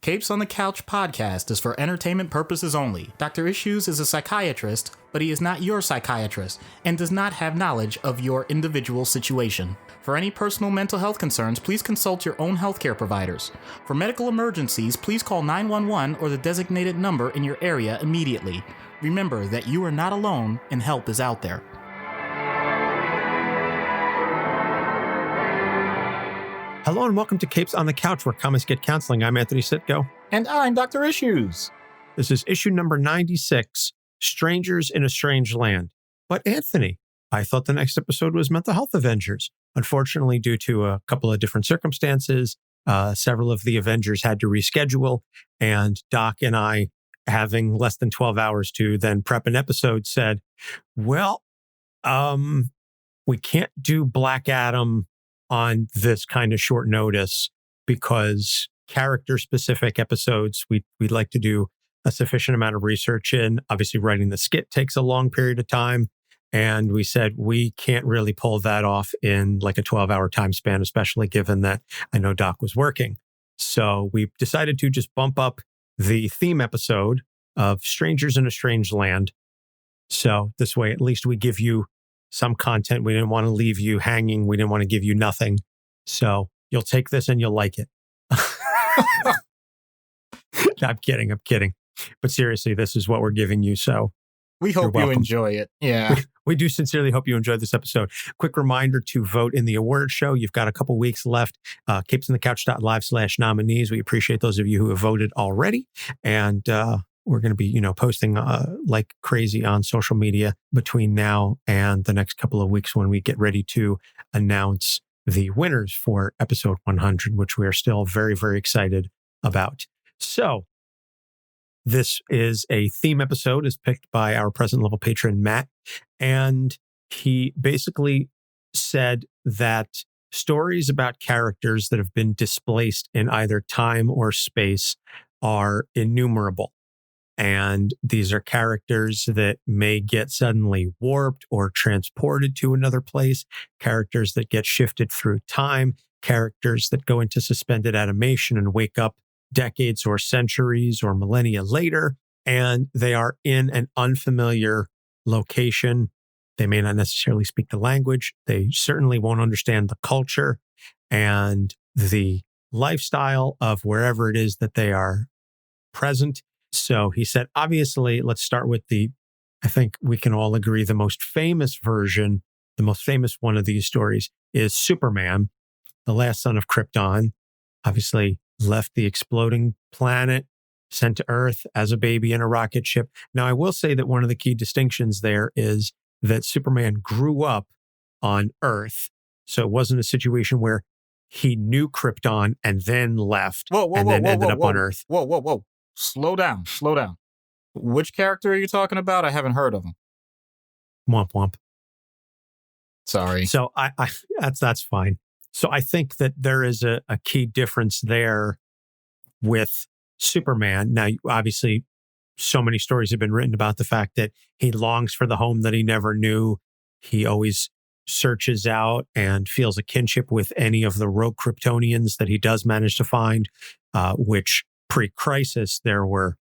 Capes on the Couch podcast is for entertainment purposes only. Dr. Issues is a psychiatrist, but he is not your psychiatrist and does not have knowledge of your individual situation. For any personal mental health concerns, please consult your own healthcare providers. For medical emergencies, please call 911 or the designated number in your area immediately. Remember that you are not alone and help is out there. Hello and welcome to Capes on the Couch, where comics get counseling. I'm Anthony Sitko. And I'm Dr. Issues. This is issue number 96, Strangers in a Strange Land. But Anthony, I thought the next episode was meant the Health Avengers. Unfortunately, due to a couple of different circumstances, several of the Avengers had to reschedule, and Doc and I, having less than 12 hours to then prep an episode, said, well, we can't do Black Adam on this kind of short notice because character-specific episodes, we'd like to do a sufficient amount of research in. Obviously, writing the skit takes a long period of time. And we said, we can't really pull that off in like a 12-hour time span, especially given that I know Doc was working. So we decided to just bump up the theme episode of Strangers in a Strange Land. So this way, at least we give you some content. We didn't want to leave you hanging. We didn't want to give you nothing. So you'll take this and you'll like it. I'm kidding. But seriously, this is what we're giving you. So we hope you enjoy it. Yeah. We do sincerely hope you enjoyed this episode. Quick reminder to vote in the award show. You've got a couple weeks left. capesonthecouch.live/nominees. We appreciate those of you who have voted already. And we're going to be, posting like crazy on social media between now and the next couple of weeks when we get ready to announce the winners for episode 100, which we are still very, very excited about. So this is a theme episode, is picked by our present level patron, Matt. And he basically said that stories about characters that have been displaced in either time or space are innumerable. And these are characters that may get suddenly warped or transported to another place, characters that get shifted through time, characters that go into suspended animation and wake up decades or centuries or millennia later, and they are in an unfamiliar location. They may not necessarily speak the language. They certainly won't understand the culture and the lifestyle of wherever it is that they are present. So he said, obviously, let's start with I think we can all agree, the most famous version, the most famous one of these stories is Superman, the last son of Krypton, obviously left the exploding planet, sent to Earth as a baby in a rocket ship. Now, I will say that one of the key distinctions there is that Superman grew up on Earth. So it wasn't a situation where he knew Krypton and then left and then ended up on Earth. Whoa. Slow down. Which character are you talking about? I haven't heard of him. Womp womp. Sorry. So I that's fine. So I think that there is a key difference there with Superman. Now, obviously, so many stories have been written about the fact that he longs for the home that he never knew. He always searches out and feels a kinship with any of the rogue Kryptonians that he does manage to find, which pre-crisis, there were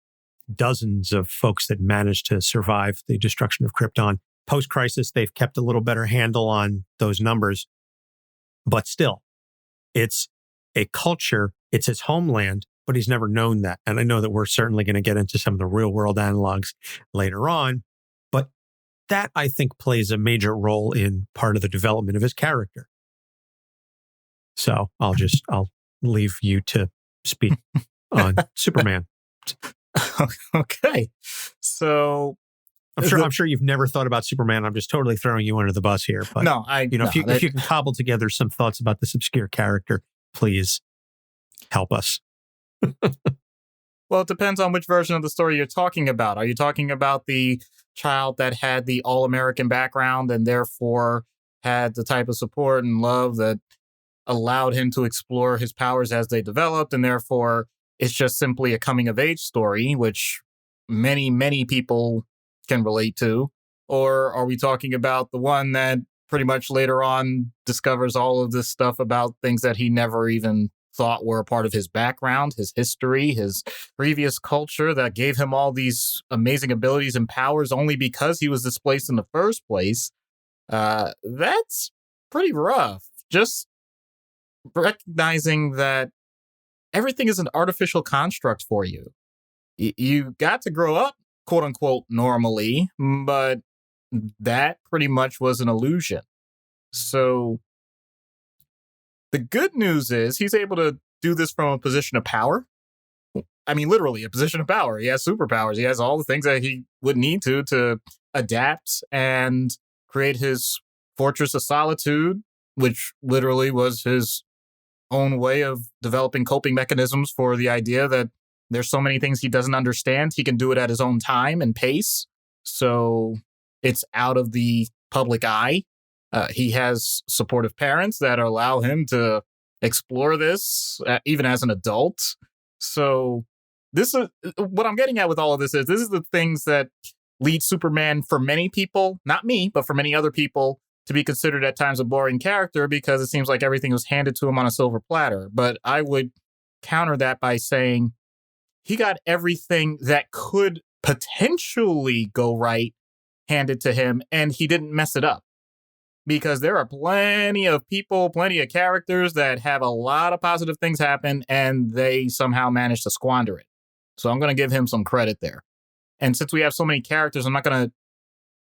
dozens of folks that managed to survive the destruction of Krypton. Post-crisis, they've kept a little better handle on those numbers. But still, it's a culture, it's his homeland, but he's never known that. And I know that we're certainly going to get into some of the real-world analogues later on. But that, I think, plays a major role in part of the development of his character. So I'll leave you to speak on Superman. Okay. So I'm sure you've never thought about Superman. I'm just totally throwing you under the bus here. But if you can cobble together some thoughts about this obscure character, please help us. Well, it depends on which version of the story you're talking about. Are you talking about the child that had the all-American background and therefore had the type of support and love that allowed him to explore his powers as they developed, and therefore it's just simply a coming-of-age story, which many, many people can relate to? Or are we talking about the one that pretty much later on discovers all of this stuff about things that he never even thought were a part of his background, his history, his previous culture that gave him all these amazing abilities and powers only because he was displaced in the first place. That's pretty rough. Just recognizing that everything is an artificial construct for you. You got to grow up, quote unquote, normally, but that pretty much was an illusion. So the good news is he's able to do this from a position of power. I mean, literally a position of power. He has superpowers. He has all the things that he would need to adapt and create his Fortress of Solitude, which literally was his own way of developing coping mechanisms for the idea that there's so many things he doesn't understand. He can do it at his own time and pace. So it's out of the public eye. He has supportive parents that allow him to explore this, even as an adult. So this is what I'm getting at with all of this is the things that lead Superman for many people, not me, but for many other people, to be considered at times a boring character because it seems like everything was handed to him on a silver platter. But I would counter that by saying he got everything that could potentially go right handed to him, and he didn't mess it up. Because there are plenty of people, plenty of characters that have a lot of positive things happen and they somehow manage to squander it. So I'm going to give him some credit there. And since we have so many characters, I'm not going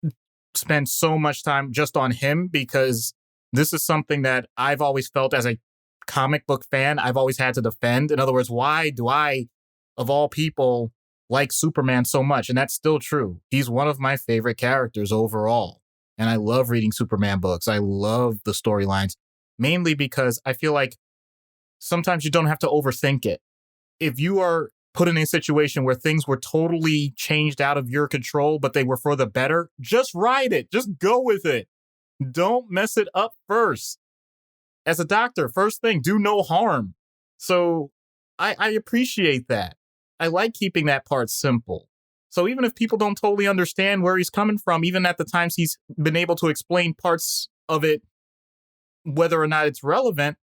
to spend so much time just on him because this is something that I've always felt as a comic book fan, I've always had to defend. In other words, why do I, of all people, like Superman so much? And that's still true. He's one of my favorite characters overall. And I love reading Superman books. I love the storylines, mainly because I feel like sometimes you don't have to overthink it. If you are put in a situation where things were totally changed out of your control, but they were for the better, just ride it. Just go with it. Don't mess it up first. As a doctor, first thing, do no harm. So I appreciate that. I like keeping that part simple. So even if people don't totally understand where he's coming from, even at the times he's been able to explain parts of it, whether or not it's relevant,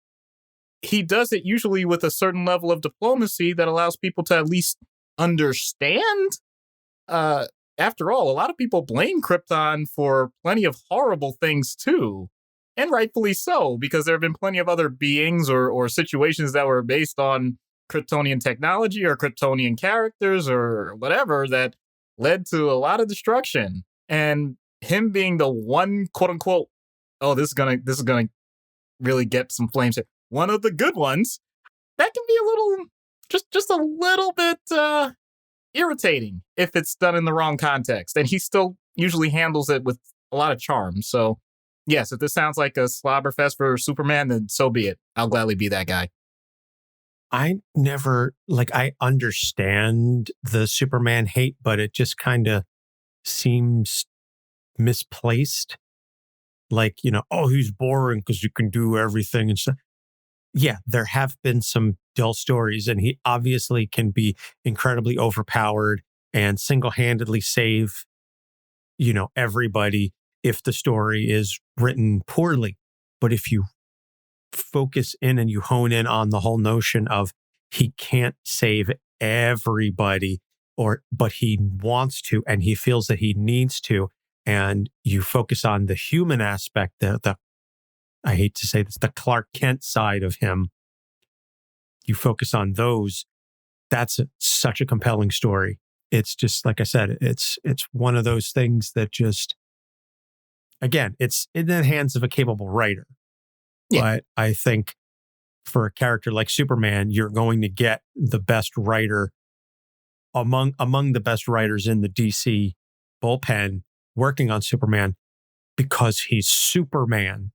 he does it usually with a certain level of diplomacy that allows people to at least understand. After all, a lot of people blame Krypton for plenty of horrible things too. And rightfully so, because there have been plenty of other beings or situations that were based on Kryptonian technology or Kryptonian characters or whatever that led to a lot of destruction. And him being the one, quote unquote, oh, this is gonna really get some flames here. One of the good ones, that can be a little, just a little bit irritating if it's done in the wrong context. And he still usually handles it with a lot of charm. So yes, if this sounds like a slobber fest for Superman, then so be it. I'll gladly be that guy. I understand the Superman hate, but it just kind of seems misplaced. Like, oh, he's boring because you can do everything and stuff. Yeah, there have been some dull stories, and he obviously can be incredibly overpowered and single-handedly save, everybody if the story is written poorly. But if you focus in and you hone in on the whole notion of he can't save everybody, but he wants to, and he feels that he needs to, and you focus on the human aspect, the I hate to say this, the Clark Kent side of him, you focus on those, that's such a compelling story. It's just, like I said, it's one of those things that just, again, it's in the hands of a capable writer. Yeah. But I think for a character like Superman, you're going to get the best writer among the best writers in the DC bullpen working on Superman because he's Superman.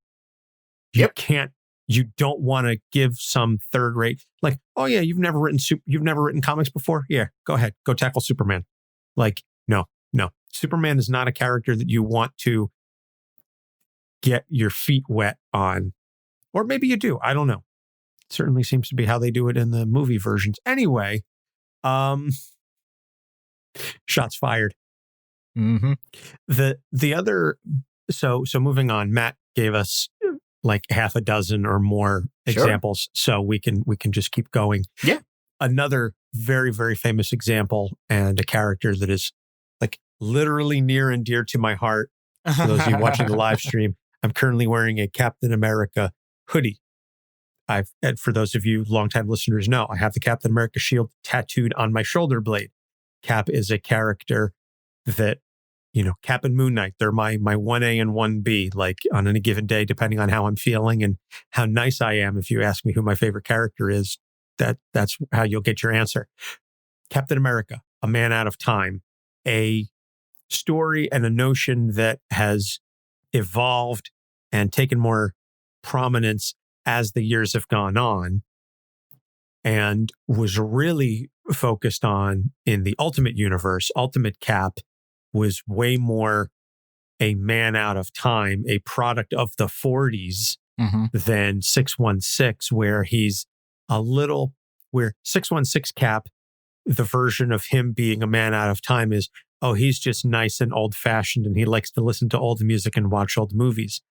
You don't want to give some third rate, like, oh yeah, you've never written comics before. Yeah, go ahead, go tackle Superman. Like, no. Superman is not a character that you want to get your feet wet on. Or maybe you do. I don't know. It certainly seems to be how they do it in the movie versions. Anyway, shots fired. Mm-hmm. The other, so moving on, Matt gave us like half a dozen or more examples, so we can just keep going. Yeah. Another very, very famous example and a character that is like literally near and dear to my heart. For those of you watching the live stream, I'm currently wearing a Captain America hoodie. And for those of you longtime listeners know, I have the Captain America shield tattooed on my shoulder blade. Cap is a character that, Cap and Moon Knight, they're my 1A and 1B, like on any given day, depending on how I'm feeling and how nice I am. If you ask me who my favorite character is, that's how you'll get your answer. Captain America, a man out of time, a story and a notion that has evolved and taken more prominence as the years have gone on, and was really focused on in the Ultimate Universe. Ultimate Cap was way more a man out of time, a product of the 40s than 616, where he's where 616 Cap, the version of him being a man out of time is, he's just nice and old fashioned and he likes to listen to old music and watch old movies.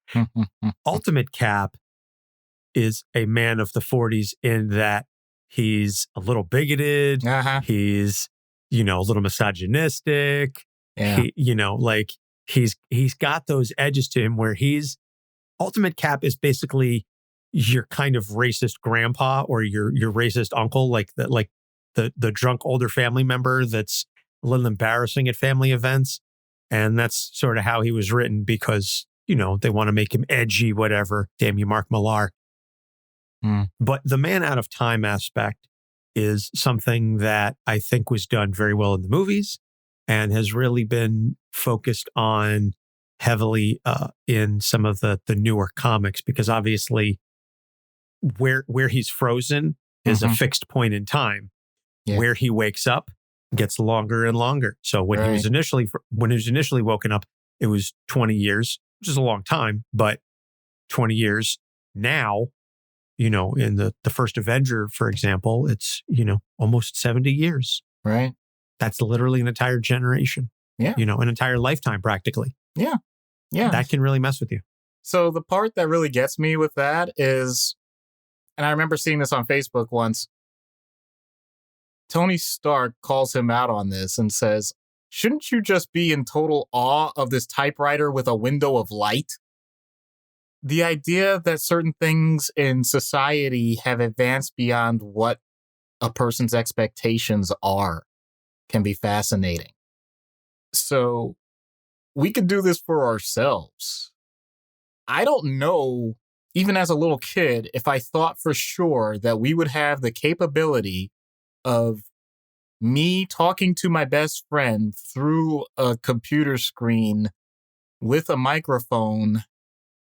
Ultimate Cap is a man of the 40s in that he's a little bigoted. He's, a little misogynistic. Yeah. He's got those edges to him where Ultimate Cap is basically your kind of racist grandpa or your racist uncle, like the drunk older family member that's a little embarrassing at family events. And that's sort of how he was written because, they want to make him edgy, whatever. Damn you, Mark Millar. But the man out of time aspect is something that I think was done very well in the movies and has really been focused on heavily in some of the newer comics, because obviously where he's frozen is a fixed point in time. Yeah. Where he wakes up gets longer and longer. So when he was initially woken up, it was 20 years, which is a long time, but 20 years now, in the first Avenger, for example, it's, almost 70 years. Right. That's literally an entire generation. Yeah. An entire lifetime practically. Yeah. Yeah. That can really mess with you. So the part that really gets me with that is, and I remember seeing this on Facebook once, Tony Stark calls him out on this and says, shouldn't you just be in total awe of this typewriter with a window of light? The idea that certain things in society have advanced beyond what a person's expectations are can be fascinating. So we could do this for ourselves. I don't know, even as a little kid, if I thought for sure that we would have the capability of me talking to my best friend through a computer screen with a microphone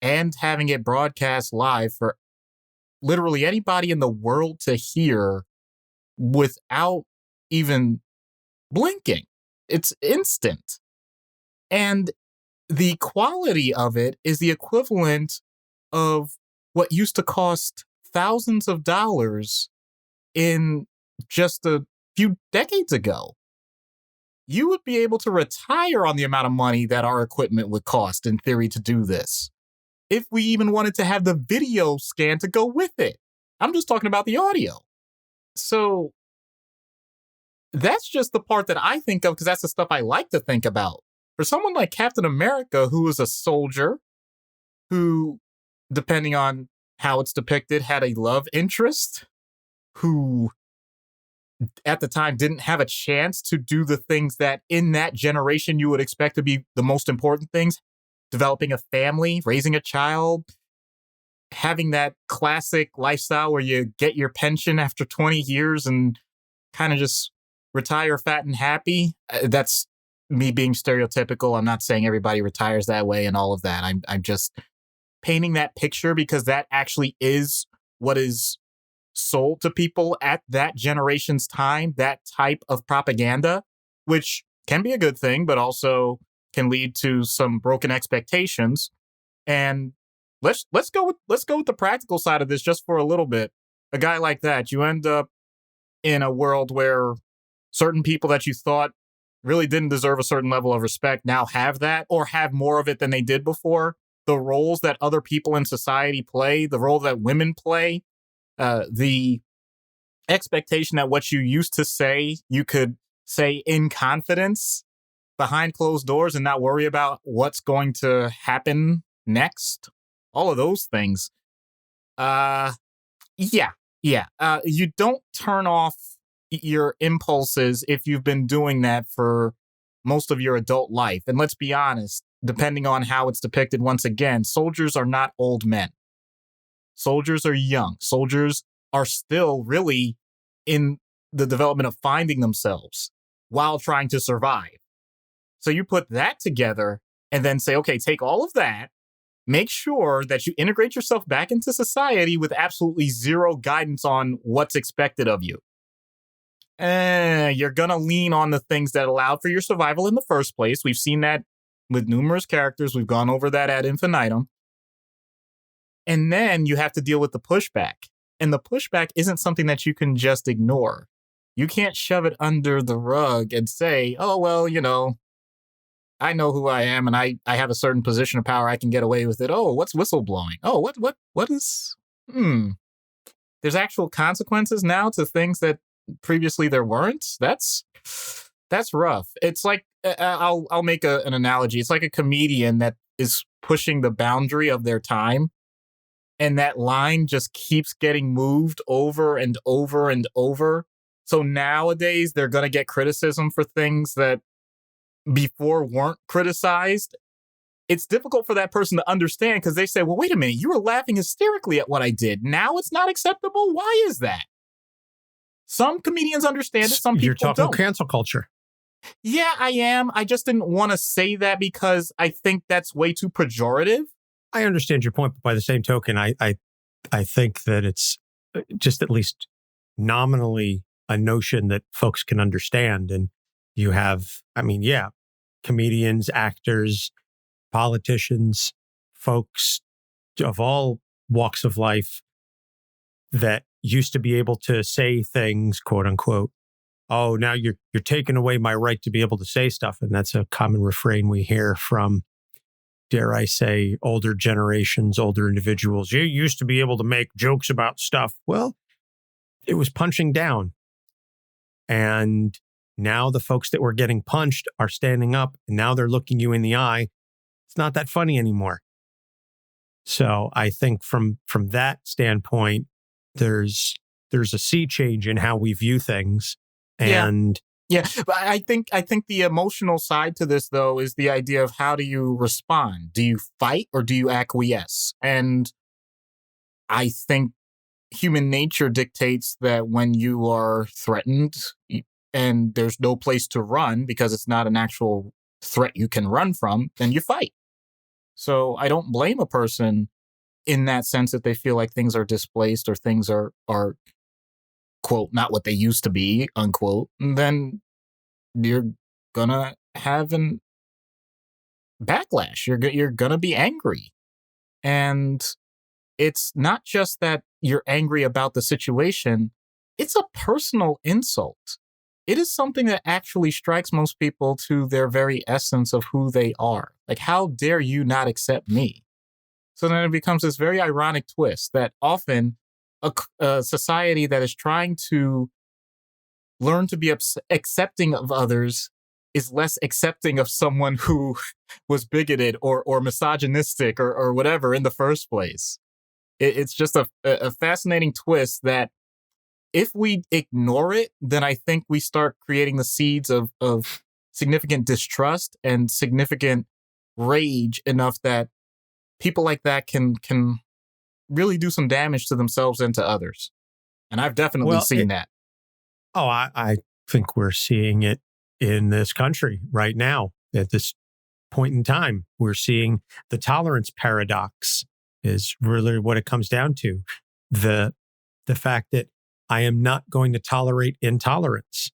and having it broadcast live for literally anybody in the world to hear without even blinking. It's instant. And the quality of it is the equivalent of what used to cost thousands of dollars in just a few decades ago. You would be able to retire on the amount of money that our equipment would cost, in theory, to do this, if we even wanted to have the video scan to go with it. I'm just talking about the audio. So that's just the part that I think of, because that's the stuff I like to think about. For someone like Captain America, who was a soldier, who, depending on how it's depicted, had a love interest, who at the time didn't have a chance to do the things that in that generation you would expect to be the most important things, developing a family, raising a child, having that classic lifestyle where you get your pension after 20 years and kind of just retire fat and happy. That's me being stereotypical. I'm not saying everybody retires that way and all of that. I'm just painting that picture because that actually is what is sold to people at that generation's time, that type of propaganda, which can be a good thing, but also can lead to some broken expectations. And let's go with the practical side of this just for a little bit. A guy like that, you end up in a world where certain people that you thought really didn't deserve a certain level of respect now have that, or have more of it than they did before. The roles that other people in society play, the role that women play The expectation that what you used to say, you could say in confidence behind closed doors and not worry about what's going to happen next. All of those things. Yeah. You don't turn off your impulses if you've been doing that for most of your adult life. And let's be honest, depending on how it's depicted, once again, soldiers are not old men. Soldiers are young. Soldiers are still really in the development of finding themselves while trying to survive. So you put that together and then say, okay, take all of that, make sure that you integrate yourself back into society with absolutely zero guidance on what's expected of you. You're going to lean on the things that allowed for your survival in the first place. We've seen that with numerous characters. We've gone over that ad infinitum. And then you have to deal with the pushback. And the pushback isn't something that you can just ignore. You can't shove it under the rug and say, oh, well, I know who I am and I have a certain position of power. I can get away with it. Oh, what's whistleblowing? Oh, what is, There's actual consequences now to things that previously there weren't. That's rough. It's like, I'll make an analogy. It's like a comedian that is pushing the boundary of their time. And that line just keeps getting moved over and over and over. So nowadays, they're going to get criticism for things that before weren't criticized. It's difficult for that person to understand because they say, well, wait a minute, you were laughing hysterically at what I did. Now it's not acceptable. Why is that? Some comedians understand it. Some people You're talking don't. Cancel culture. Yeah, I am. I just didn't want to say that because I think that's way too pejorative. I understand your point, but by the same token, I think that it's just at least nominally a notion that folks can understand. And you have, comedians, actors, politicians, folks of all walks of life that used to be able to say things, quote unquote. Oh, now you're taking away my right to be able to say stuff. And that's a common refrain we hear from, dare I say, older generations, older individuals. You used to be able to make jokes about stuff. Well, it was punching down. And now the folks that were getting punched are standing up and now they're looking you in the eye. It's not that funny anymore. So I think from that standpoint, there's a sea change in how we view things. And yeah, but I think the emotional side to this, though, is the idea of how do you respond? Do you fight or do you acquiesce? And I think human nature dictates that when you are threatened and there's no place to run because it's not an actual threat you can run from, then you fight. So I don't blame a person in that sense if they feel like things are displaced or things are quote, not what they used to be, unquote, then you're gonna have an backlash. You're gonna be angry. And it's not just that you're angry about the situation, it's a personal insult. It is something that actually strikes most people to their very essence of who they are. Like, how dare you not accept me? So then it becomes this very ironic twist that often a society that is trying to learn to be accepting of others is less accepting of someone who was bigoted or misogynistic or whatever in the first place. It's just a fascinating twist that if we ignore it, then I think we start creating the seeds of significant distrust and significant rage enough that people like that can really do some damage to themselves and to others. And I've definitely seen that. Oh, I think we're seeing it in this country right now at this point in time. We're seeing the tolerance paradox is really what it comes down to. The fact that I am not going to tolerate intolerance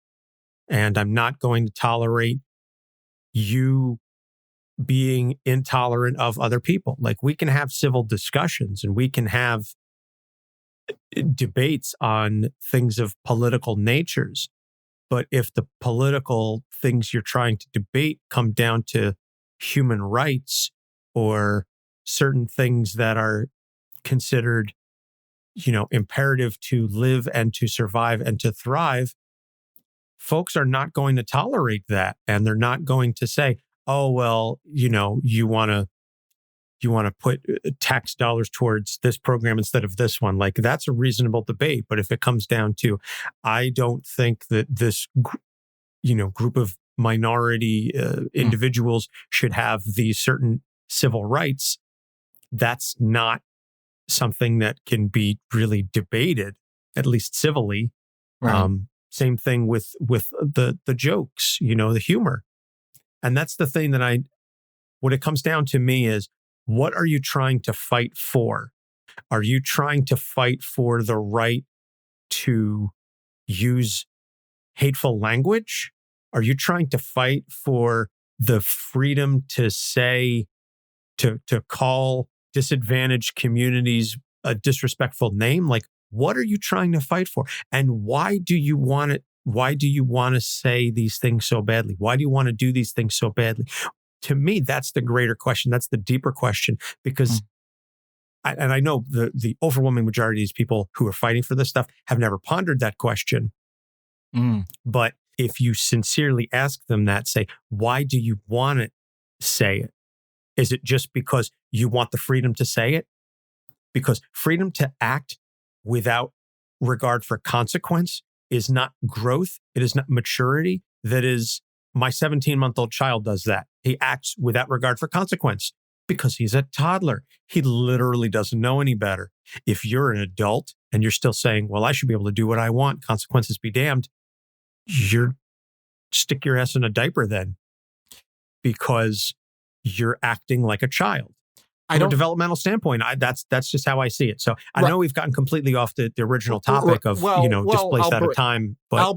and I'm not going to tolerate you being intolerant of other people. Like, we can have civil discussions and we can have debates on things of political natures. But if the political things you're trying to debate come down to human rights or certain things that are considered imperative to live and to survive and to thrive, folks are not going to tolerate that. And they're not going to say, oh, well, you want to put tax dollars towards this program instead of this one. Like, that's a reasonable debate. But if it comes down to, I don't think that this, group of minority individuals should have these certain civil rights, that's not something that can be really debated, at least civilly. Right. Same thing with the jokes, the humor. And that's the thing that what it comes down to me is, what are you trying to fight for? Are you trying to fight for the right to use hateful language? Are you trying to fight for the freedom to say, to call disadvantaged communities a disrespectful name? Like, what are you trying to fight for? And why do you want it? Why do you want to say these things so badly? Why do you want to do these things so badly? To me, that's the greater question. That's the deeper question, because I know the overwhelming majority of these people who are fighting for this stuff have never pondered that question. But if you sincerely ask them that, say, why do you want to say it? Is it just because you want the freedom to say it? Because freedom to act without regard for consequence is not growth. It is not maturity. That is, my 17-month-old child does that. He acts without regard for consequence because he's a toddler. He literally doesn't know any better. If you're an adult and you're still saying, well, I should be able to do what I want, consequences be damned, you're stick your ass in a diaper then, because you're acting like a child. From a developmental standpoint, that's just how I see it. So I know we've gotten completely off the original topic of displaced out of time. But I'll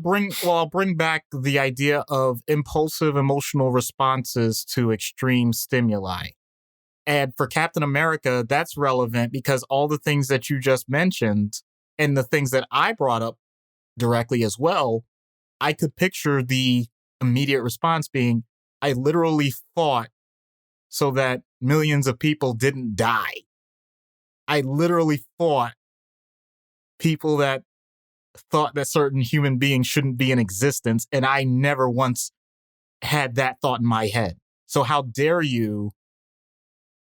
bring back the idea of impulsive emotional responses to extreme stimuli. And for Captain America, that's relevant because all the things that you just mentioned and the things that I brought up directly as well, I could picture the immediate response being, I literally fought so that millions of people didn't die. I literally fought people that thought that certain human beings shouldn't be in existence, and I never once had that thought in my head. So how dare you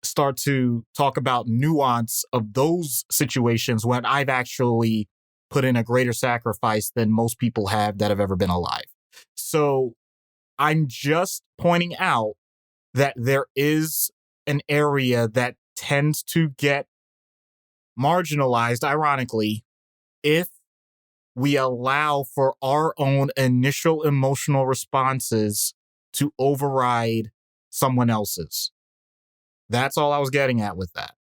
start to talk about nuance of those situations when I've actually put in a greater sacrifice than most people have that have ever been alive. So I'm just pointing out that there is an area that tends to get marginalized, ironically, if we allow for our own initial emotional responses to override someone else's. That's all I was getting at with that.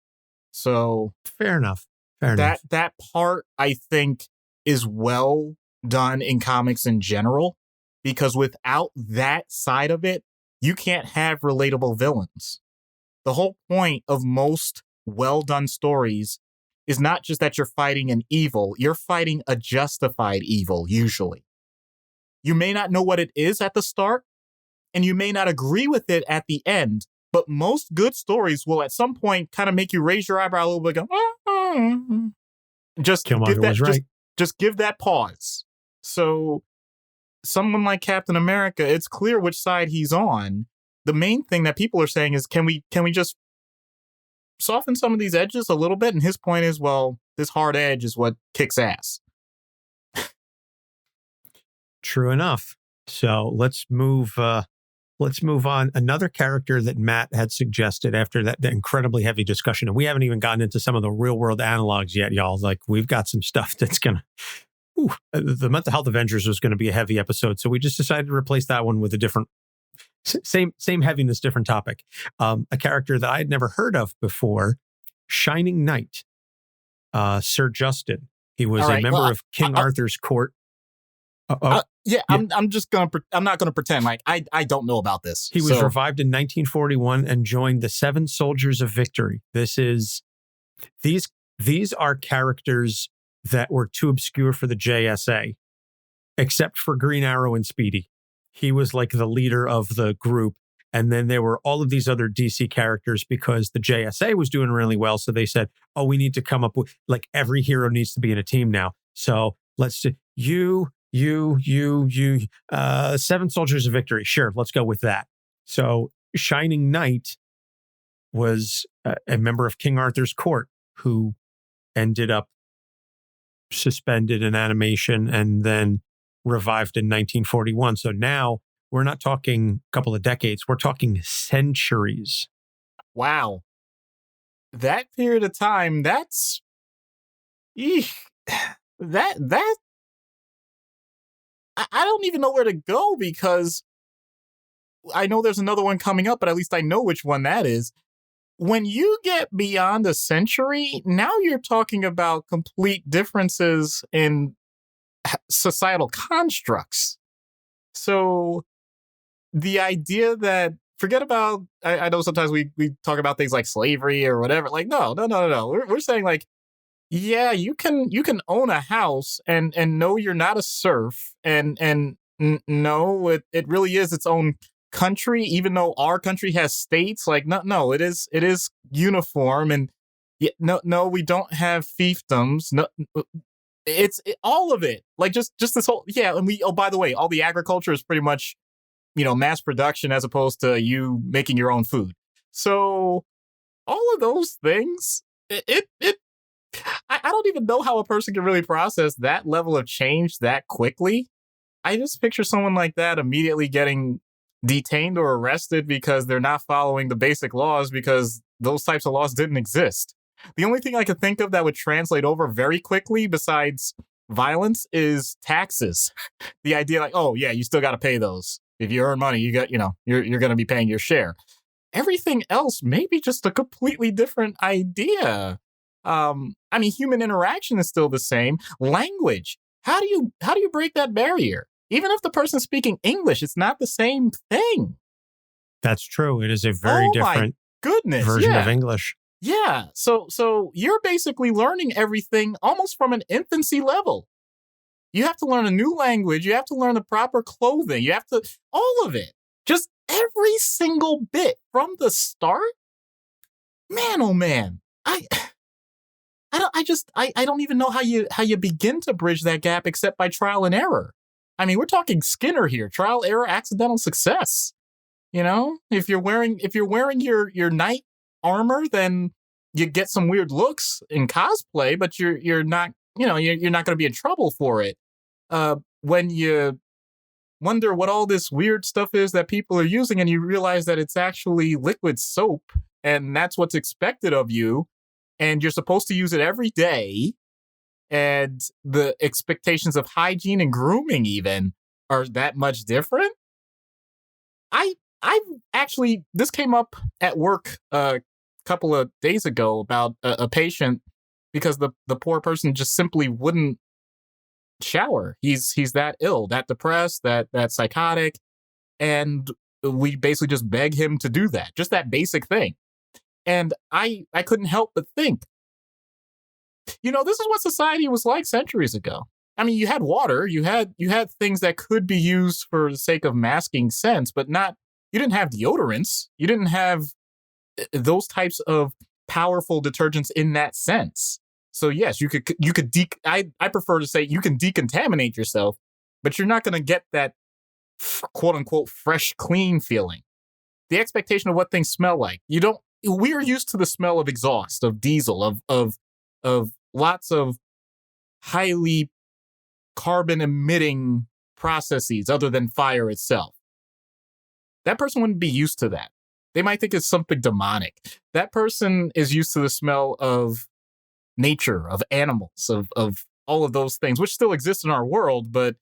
So fair enough. That part, I think, is well done in comics in general, because without that side of it, you can't have relatable villains. The whole point of most well-done stories is not just that you're fighting an evil, you're fighting a justified evil, usually. You may not know what it is at the start, and you may not agree with it at the end, but most good stories will at some point kind of make you raise your eyebrow a little bit, go, just give that pause. So someone like Captain America, it's clear which side he's on. The main thing that people are saying is, can we just soften some of these edges a little bit? And his point is, well, this hard edge is what kicks ass. True enough. So let's move on. Another character that Matt had suggested after that incredibly heavy discussion, and we haven't even gotten into some of the real world analogues yet, y'all. Like, we've got some stuff that's gonna. The Mental Health Avengers was going to be a heavy episode, so we just decided to replace that one with a different, same heaviness, different topic. A character that I had never heard of before, Shining Knight, Sir Justin. He was a member of King Arthur's court. I'm not gonna pretend like I don't know about this. He was revived in 1941 and joined the Seven Soldiers of Victory. These are characters that were too obscure for the JSA, except for Green Arrow and Speedy. He was like the leader of the group, And then there were all of these other DC characters because the JSA was doing really well. So they said, oh, we need to come up with, like, every hero needs to be in a team now. So let's do you, Seven Soldiers of Victory. Sure, let's go with that. So Shining Knight was a member of King Arthur's court who ended up suspended in animation and then revived in 1941. So now we're not talking a couple of decades, we're talking centuries. Wow. That period of time, that's that I don't even know where to go, because I know there's another one coming up, but at least I know which one that is. When you get beyond a century, now you're talking about complete differences in societal constructs. So the idea that, forget about, I know sometimes we talk about things like slavery or whatever. Like, no. We're saying, like, yeah, you can own a house and know you're not a serf, and no, it really is its own country, even though our country has states. Like, no, it is uniform, and no, we don't have fiefdoms. No, it's all of it. Like, just this whole, yeah. And we, oh, by the way, all the agriculture is pretty much, mass production as opposed to you making your own food. So all of those things, I don't even know how a person can really process that level of change that quickly. I just picture someone like that immediately getting detained or arrested because they're not following the basic laws, because those types of laws didn't exist. The only thing I could think of that would translate over very quickly besides violence is taxes. The idea, like, oh yeah, you still got to pay those. If you earn money, you got, you're going to be paying your share. Everything else may be just a completely different idea. Human interaction is still the same. Language. How do you break that barrier? Even if the person's speaking English, it's not the same thing. That's true. It is a very different version of English. Yeah. So you're basically learning everything almost from an infancy level. You have to learn a new language. You have to learn the proper clothing. You have to, all of it. Just every single bit from the start. Man, oh man. I don't even know how you begin to bridge that gap except by trial and error. I mean, we're talking Skinner here. Trial, error, accidental success. If you're wearing your knight armor, then you get some weird looks in cosplay, but you're not, you're not going to be in trouble for it. When you wonder what all this weird stuff is that people are using, and you realize that it's actually liquid soap, and that's what's expected of you, and you're supposed to use it every day, and the expectations of hygiene and grooming even are that much different. I've actually, this came up at work a couple of days ago about a patient, because the poor person just simply wouldn't shower. He's that ill, that depressed, that psychotic, and we basically just beg him to do that, just that basic thing. And I couldn't help but think, this is what society was like centuries ago. I mean, you had water, you had things that could be used for the sake of masking scents, but you didn't have deodorants. You didn't have those types of powerful detergents in that sense. So yes, I prefer to say you can decontaminate yourself, but you're not going to get that quote unquote fresh, clean feeling. The expectation of what things smell like. We are used to the smell of exhaust, of diesel, of lots of highly carbon emitting processes other than fire itself. That person wouldn't be used to that. They might think it's something demonic. That person is used to the smell of nature, of animals, of all of those things, which still exist in our world, but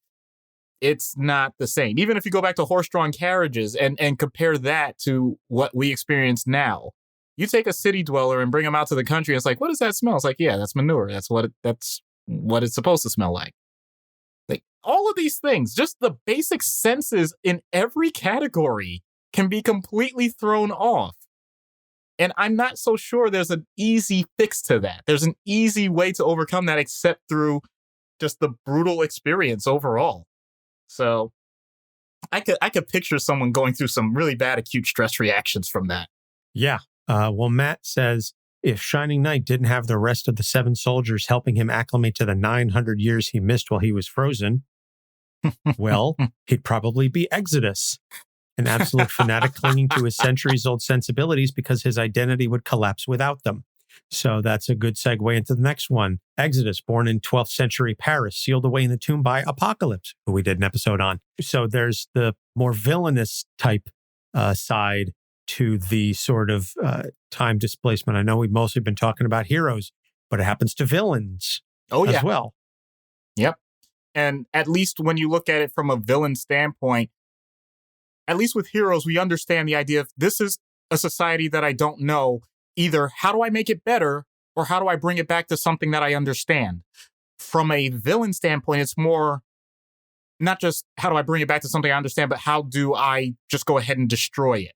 it's not the same. Even if you go back to horse-drawn carriages and compare that to what we experience now, you take a city dweller and bring them out to the country, and it's like, what does that smell? It's like, yeah, that's manure. That's what it's supposed to smell like. Like, all of these things, just the basic senses in every category can be completely thrown off. And I'm not so sure there's an easy fix to that. There's an easy way to overcome that except through just the brutal experience overall. So I could picture someone going through some really bad acute stress reactions from that. Yeah. Well, Matt says, if Shining Knight didn't have the rest of the 7 soldiers helping him acclimate to the 900 years he missed while he was frozen, well, he'd probably be Exodus, an absolute fanatic clinging to his centuries-old sensibilities because his identity would collapse without them. So that's a good segue into the next one. Exodus, born in 12th century Paris, sealed away in the tomb by Apocalypse, who we did an episode on. So there's the more villainous type side to the sort of time displacement. I know we've mostly been talking about heroes, but it happens to villains as well. Yep. And at least when you look at it from a villain standpoint, at least with heroes, we understand the idea of this is a society that I don't know. Either how do I make it better or how do I bring it back to something that I understand? From a villain standpoint, it's more not just how do I bring it back to something I understand, but how do I just go ahead and destroy it?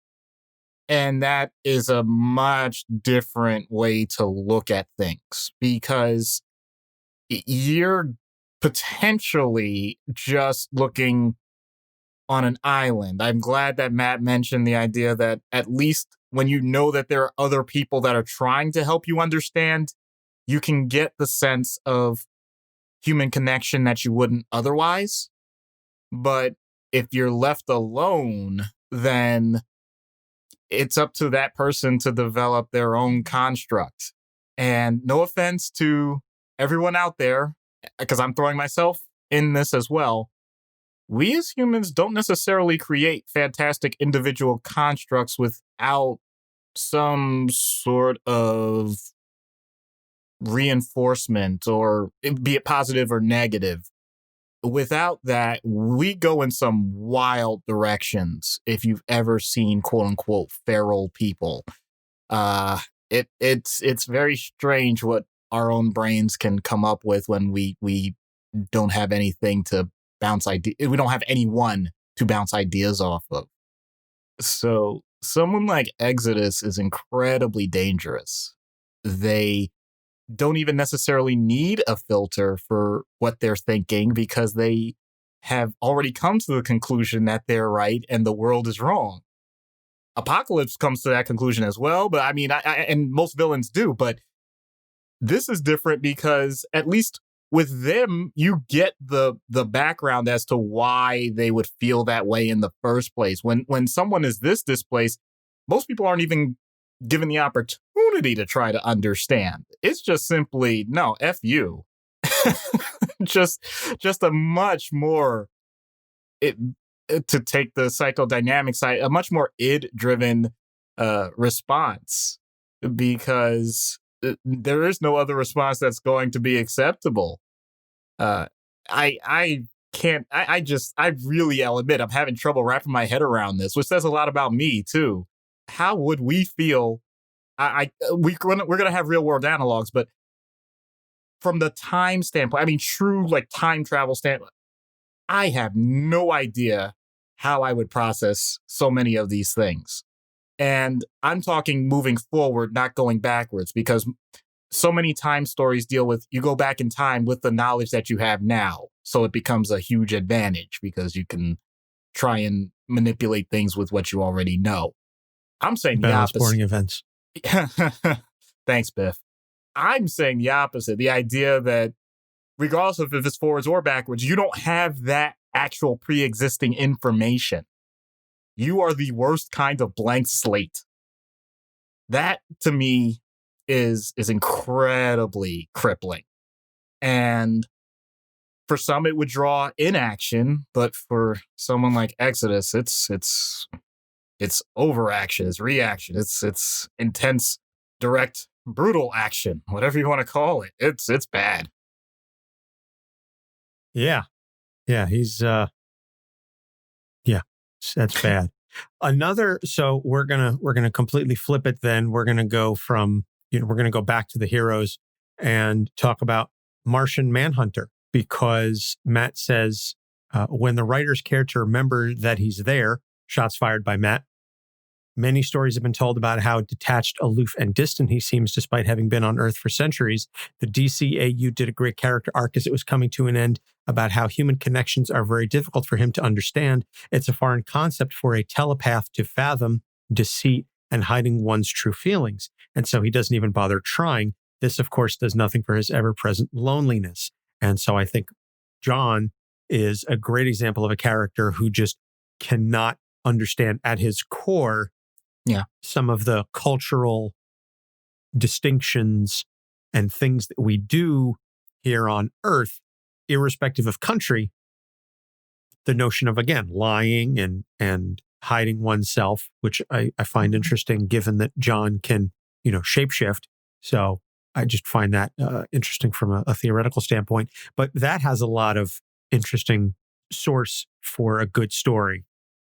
And that is a much different way to look at things because you're potentially just looking on an island. I'm glad that Matt mentioned the idea that at least when you know that there are other people that are trying to help you understand, you can get the sense of human connection that you wouldn't otherwise. But if you're left alone, then it's up to that person to develop their own construct. And no offense to everyone out there, because I'm throwing myself in this as well. We as humans don't necessarily create fantastic individual constructs without some sort of reinforcement, or be it positive or negative. Without that, we go in some wild directions. If you've ever seen quote unquote feral people, it's very strange what our own brains can come up with when we don't have anything to bounce ideas. We don't have anyone to bounce ideas off of. So someone like Exodus is incredibly dangerous. They don't even necessarily need a filter for what they're thinking because they have already come to the conclusion that they're right and the world is wrong. Apocalypse comes to that conclusion as well, but I mean, and most villains do, but this is different because at least with them, you get the background as to why they would feel that way in the first place. When someone is this displaced, most people aren't even given the opportunity to try to understand. It's just simply, no, F you. just a much more, to take the psychodynamic side, a much more id-driven response, because there is no other response that's going to be acceptable. I really, I'll admit, I'm having trouble wrapping my head around this, which says a lot about me too. How would we feel? We're gonna have real world analogs, but from the time standpoint, I mean, true like time travel standpoint, I have no idea how I would process so many of these things. And I'm talking moving forward, not going backwards, because so many time stories deal with you go back in time with the knowledge that you have now. So it becomes a huge advantage because you can try and manipulate things with what you already know. I'm saying the opposite. Sporting events. Thanks, Biff. I'm saying the opposite. The idea that regardless of if it's forwards or backwards, you don't have that actual pre-existing information. You are the worst kind of blank slate. That, to me, is incredibly crippling. And for some, it would draw inaction, but for someone like Exodus, it's overaction, it's reaction, it's intense, direct, brutal action, whatever you want to call it. It's bad. Yeah. He's that's bad. So we're gonna completely flip it. Then we're gonna go from we're gonna go back to the heroes and talk about Martian Manhunter, because Matt says when the writers care to remember that he's there, shots fired by Matt. Many stories have been told about how detached, aloof, and distant he seems despite having been on Earth for centuries. The DCAU did a great character arc as it was coming to an end about how human connections are very difficult for him to understand. It's a foreign concept for a telepath to fathom deceit and hiding one's true feelings. And so he doesn't even bother trying. This, of course, does nothing for his ever-present loneliness. And so I think John is a great example of a character who just cannot understand at his core some of the cultural distinctions and things that we do here on Earth, irrespective of country. The notion of, again, lying and hiding oneself, which I find interesting given that John can, shapeshift. So I just find that interesting from a theoretical standpoint. But that has a lot of interesting source for a good story,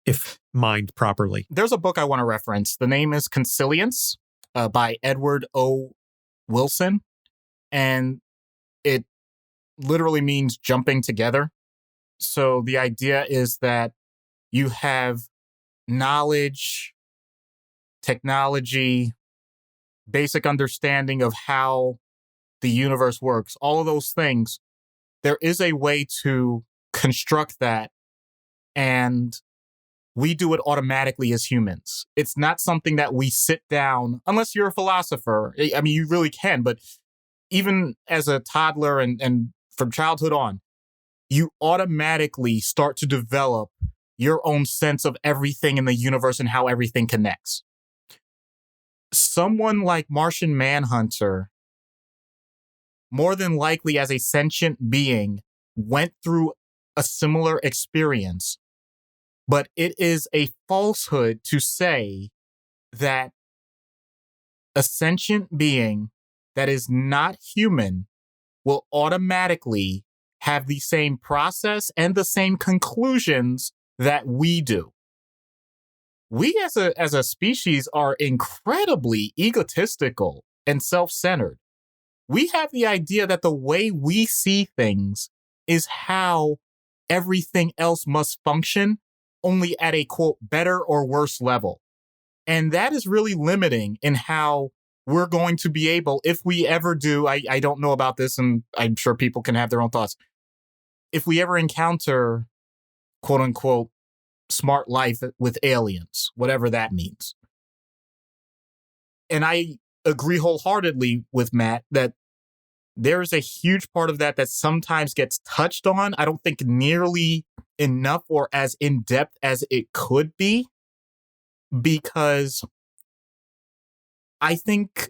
if mined properly. There's a book I want to reference. The name is Consilience by Edward O. Wilson. And it literally means jumping together. So the idea is that you have knowledge, technology, basic understanding of how the universe works, all of those things. There is a way to construct that, and we do it automatically as humans. It's not something that we sit down, unless you're a philosopher. I mean, you really can, but even as a toddler and from childhood on, you automatically start to develop your own sense of everything in the universe and how everything connects. Someone like Martian Manhunter, more than likely as a sentient being, went through a similar experience. But it is a falsehood to say that a sentient being that is not human will automatically have the same process and the same conclusions that we do. We as a species are incredibly egotistical and self-centered. We have the idea that the way we see things is how everything else must function, only at a, quote, better or worse level. And that is really limiting in how we're going to be able, if we ever do, I don't know about this, and I'm sure people can have their own thoughts. If we ever encounter, quote unquote, smart life with aliens, whatever that means. And I agree wholeheartedly with Matt that there is a huge part of that that sometimes gets touched on. I don't think nearly enough or as in depth as it could be, because I think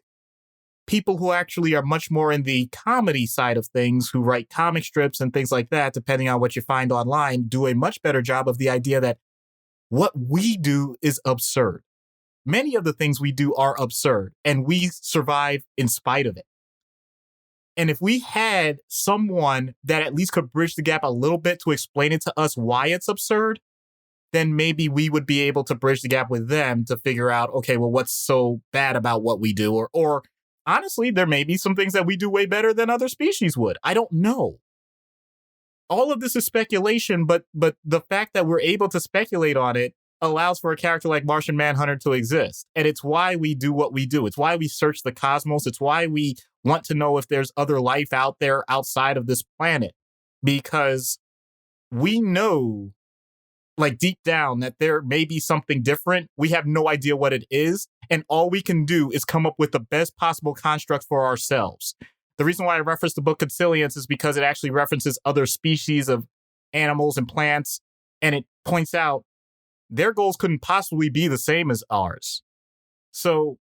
people who actually are much more in the comedy side of things, who write comic strips and things like that, depending on what you find online, do a much better job of the idea that what we do is absurd. Many of the things we do are absurd, and we survive in spite of it. And if we had someone that at least could bridge the gap a little bit to explain it to us why it's absurd, then maybe we would be able to bridge the gap with them to figure out, okay, well, what's so bad about what we do? Or honestly, there may be some things that we do way better than other species would. I don't know. All of this is speculation, but the fact that we're able to speculate on it allows for a character like Martian Manhunter to exist. And it's why we do what we do. It's why we search the cosmos. It's why we want to know if there's other life out there outside of this planet. Because we know, like deep down, that there may be something different. We have no idea what it is. And all we can do is come up with the best possible construct for ourselves. The reason why I reference the book Consilience is because it actually references other species of animals and plants. And it points out their goals couldn't possibly be the same as ours. So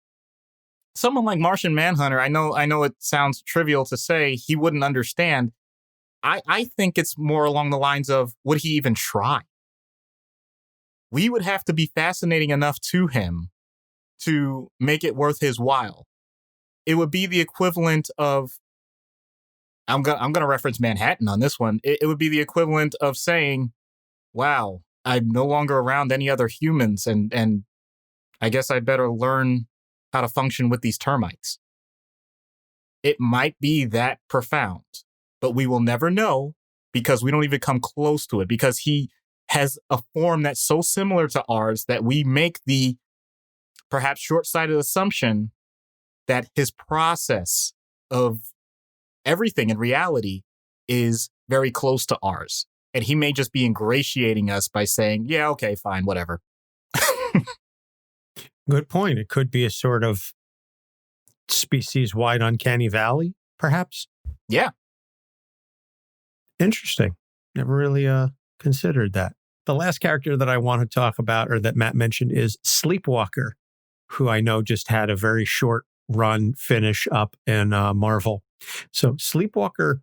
someone like Martian Manhunter, I know it sounds trivial to say he wouldn't understand. I think it's more along the lines of, would he even try? We would have to be fascinating enough to him to make it worth his while. It would be the equivalent of, I'm gonna reference Manhattan on this one. It would be the equivalent of saying, wow, I'm no longer around any other humans, and I guess I better learn how to function with these termites. It might be that profound, but we will never know because we don't even come close to it, because he has a form that's so similar to ours that we make the perhaps short-sighted assumption that his process of everything in reality is very close to ours. And he may just be ingratiating us by saying, yeah, okay, fine, whatever. Good point. It could be a sort of species-wide uncanny valley, perhaps. Yeah. Interesting. Never really considered that. The last character that I want to talk about, or that Matt mentioned, is Sleepwalker, who I know just had a very short run finish up in Marvel. So Sleepwalker,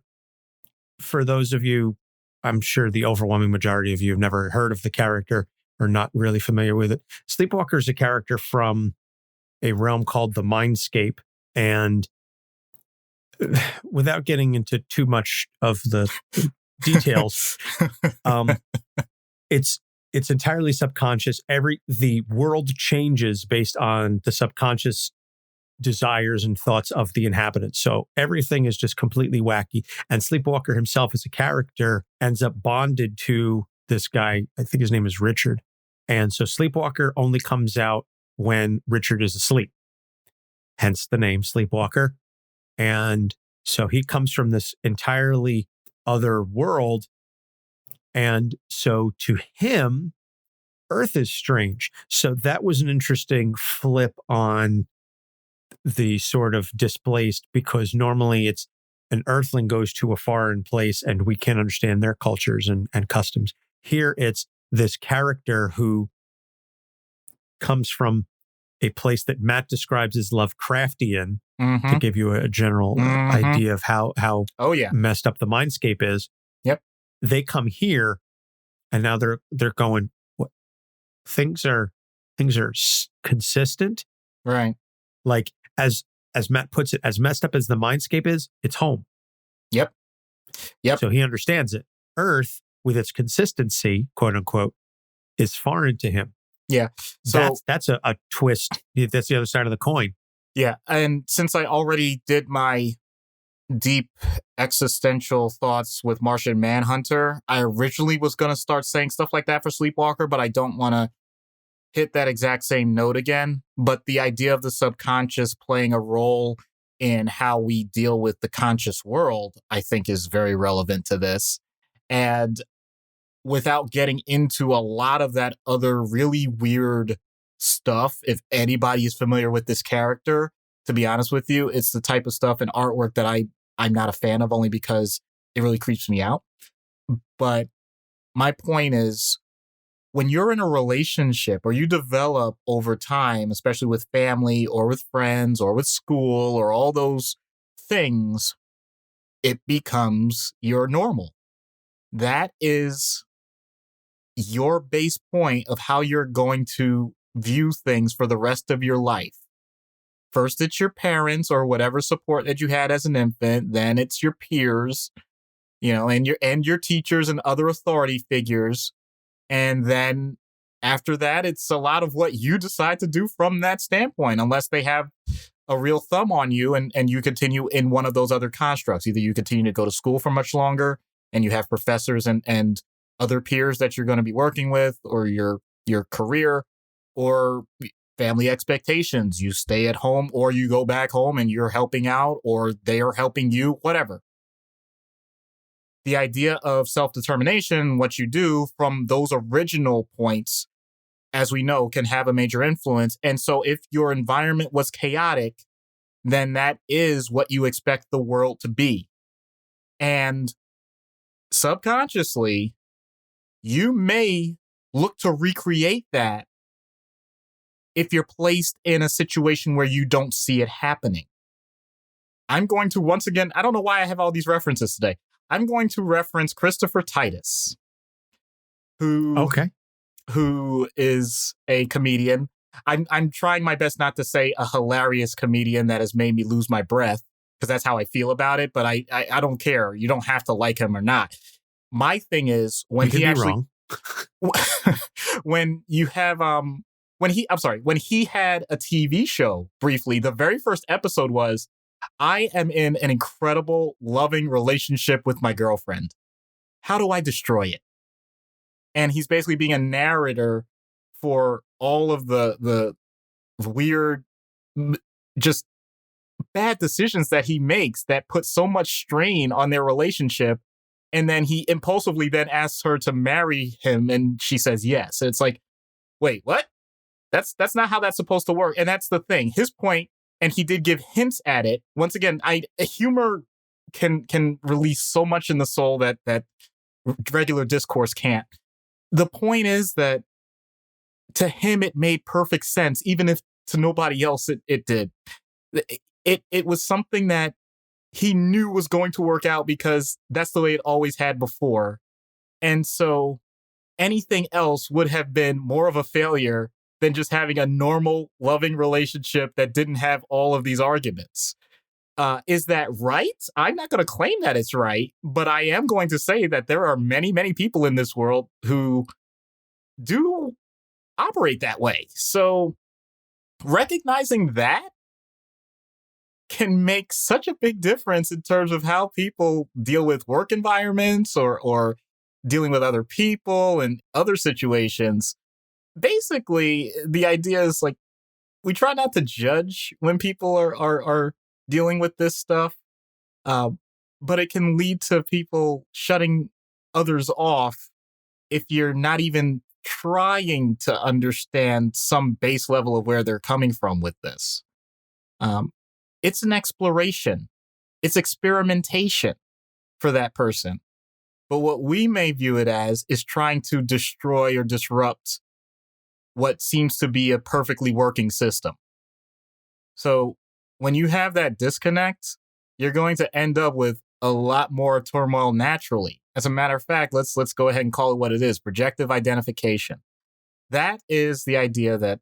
for those of you, I'm sure the overwhelming majority of you have never heard of the character or not really familiar with it. Sleepwalker is a character from a realm called the Mindscape. And without getting into too much of the details, it's entirely subconscious. The world changes based on the subconscious desires and thoughts of the inhabitants. So everything is just completely wacky. And Sleepwalker himself as a character ends up bonded to this guy. I think his name is Richard. And so Sleepwalker only comes out when Richard is asleep. Hence the name Sleepwalker. And so he comes from this entirely other world. And so to him, Earth is strange. So that was an interesting flip on the sort of displaced, because normally it's an Earthling goes to a foreign place and we can't understand their cultures and customs. Here it's this character who comes from a place that Matt describes as Lovecraftian, to give you a general idea of how messed up the Mindscape is. Yep. They come here and now they're going, what? Things are consistent. Right. Like as Matt puts it, as messed up as the Mindscape is, it's home. Yep. So he understands it. Earth, with its consistency, quote unquote, is foreign to him. Yeah. So that's a twist. That's the other side of the coin. Yeah. And since I already did my deep existential thoughts with Martian Manhunter, I originally was going to start saying stuff like that for Sleepwalker, but I don't want to hit that exact same note again. But the idea of the subconscious playing a role in how we deal with the conscious world, I think is very relevant to this. And without getting into a lot of that other really weird stuff, if anybody is familiar with this character, to be honest with you, it's the type of stuff and artwork that I'm not a fan of, only because it really creeps me out. But my point is, when you're in a relationship or you develop over time, especially with family or with friends or with school or all those things, it becomes your normal. That is your base point of how you're going to view things for the rest of your life. First, it's your parents or whatever support that you had as an infant. Then it's your peers, and your teachers and other authority figures. And then after that, it's a lot of what you decide to do from that standpoint, unless they have a real thumb on you and you continue in one of those other constructs. Either you continue to go to school for much longer and you have professors and other peers that you're going to be working with, or your career, or family expectations. You stay at home or you go back home and you're helping out, or they are helping you, whatever. The idea of self-determination, what you do from those original points, as we know, can have a major influence. And so if your environment was chaotic, then that is what you expect the world to be. And subconsciously, you may look to recreate that if you're placed in a situation where you don't see it happening. I'm going to, once again, I don't know why I have all these references today. I'm going to reference Christopher Titus, who is a comedian. I'm trying my best not to say a hilarious comedian that has made me lose my breath, because that's how I feel about it. But I don't care. You don't have to like him or not. My thing is when he actually, when he had a TV show briefly, the very first episode was, I am in an incredible, loving relationship with my girlfriend. How do I destroy it? And he's basically being a narrator for all of the weird, just bad decisions that he makes that put so much strain on their relationship. And then he impulsively then asks her to marry him, and she says yes. It's like, wait, what? That's not how that's supposed to work. And that's the thing. His point, and he did give hints at it. Once again, humor can release so much in the soul that regular discourse can't. The point is that to him it made perfect sense, even if to nobody else it did. It was something that he knew was going to work out because that's the way it always had before. And so anything else would have been more of a failure than just having a normal, loving relationship that didn't have all of these arguments. Is that right? I'm not going to claim that it's right, but I am going to say that there are many, many people in this world who do operate that way. So recognizing that can make such a big difference in terms of how people deal with work environments or dealing with other people and other situations. Basically, the idea is like, we try not to judge when people are dealing with this stuff, but it can lead to people shutting others off if you're not even trying to understand some base level of where they're coming from with this. It's an exploration. It's experimentation for that person. But what we may view it as is trying to destroy or disrupt what seems to be a perfectly working system. So when you have that disconnect, you're going to end up with a lot more turmoil naturally. As a matter of fact, let's go ahead and call it what it is: projective identification. That is the idea that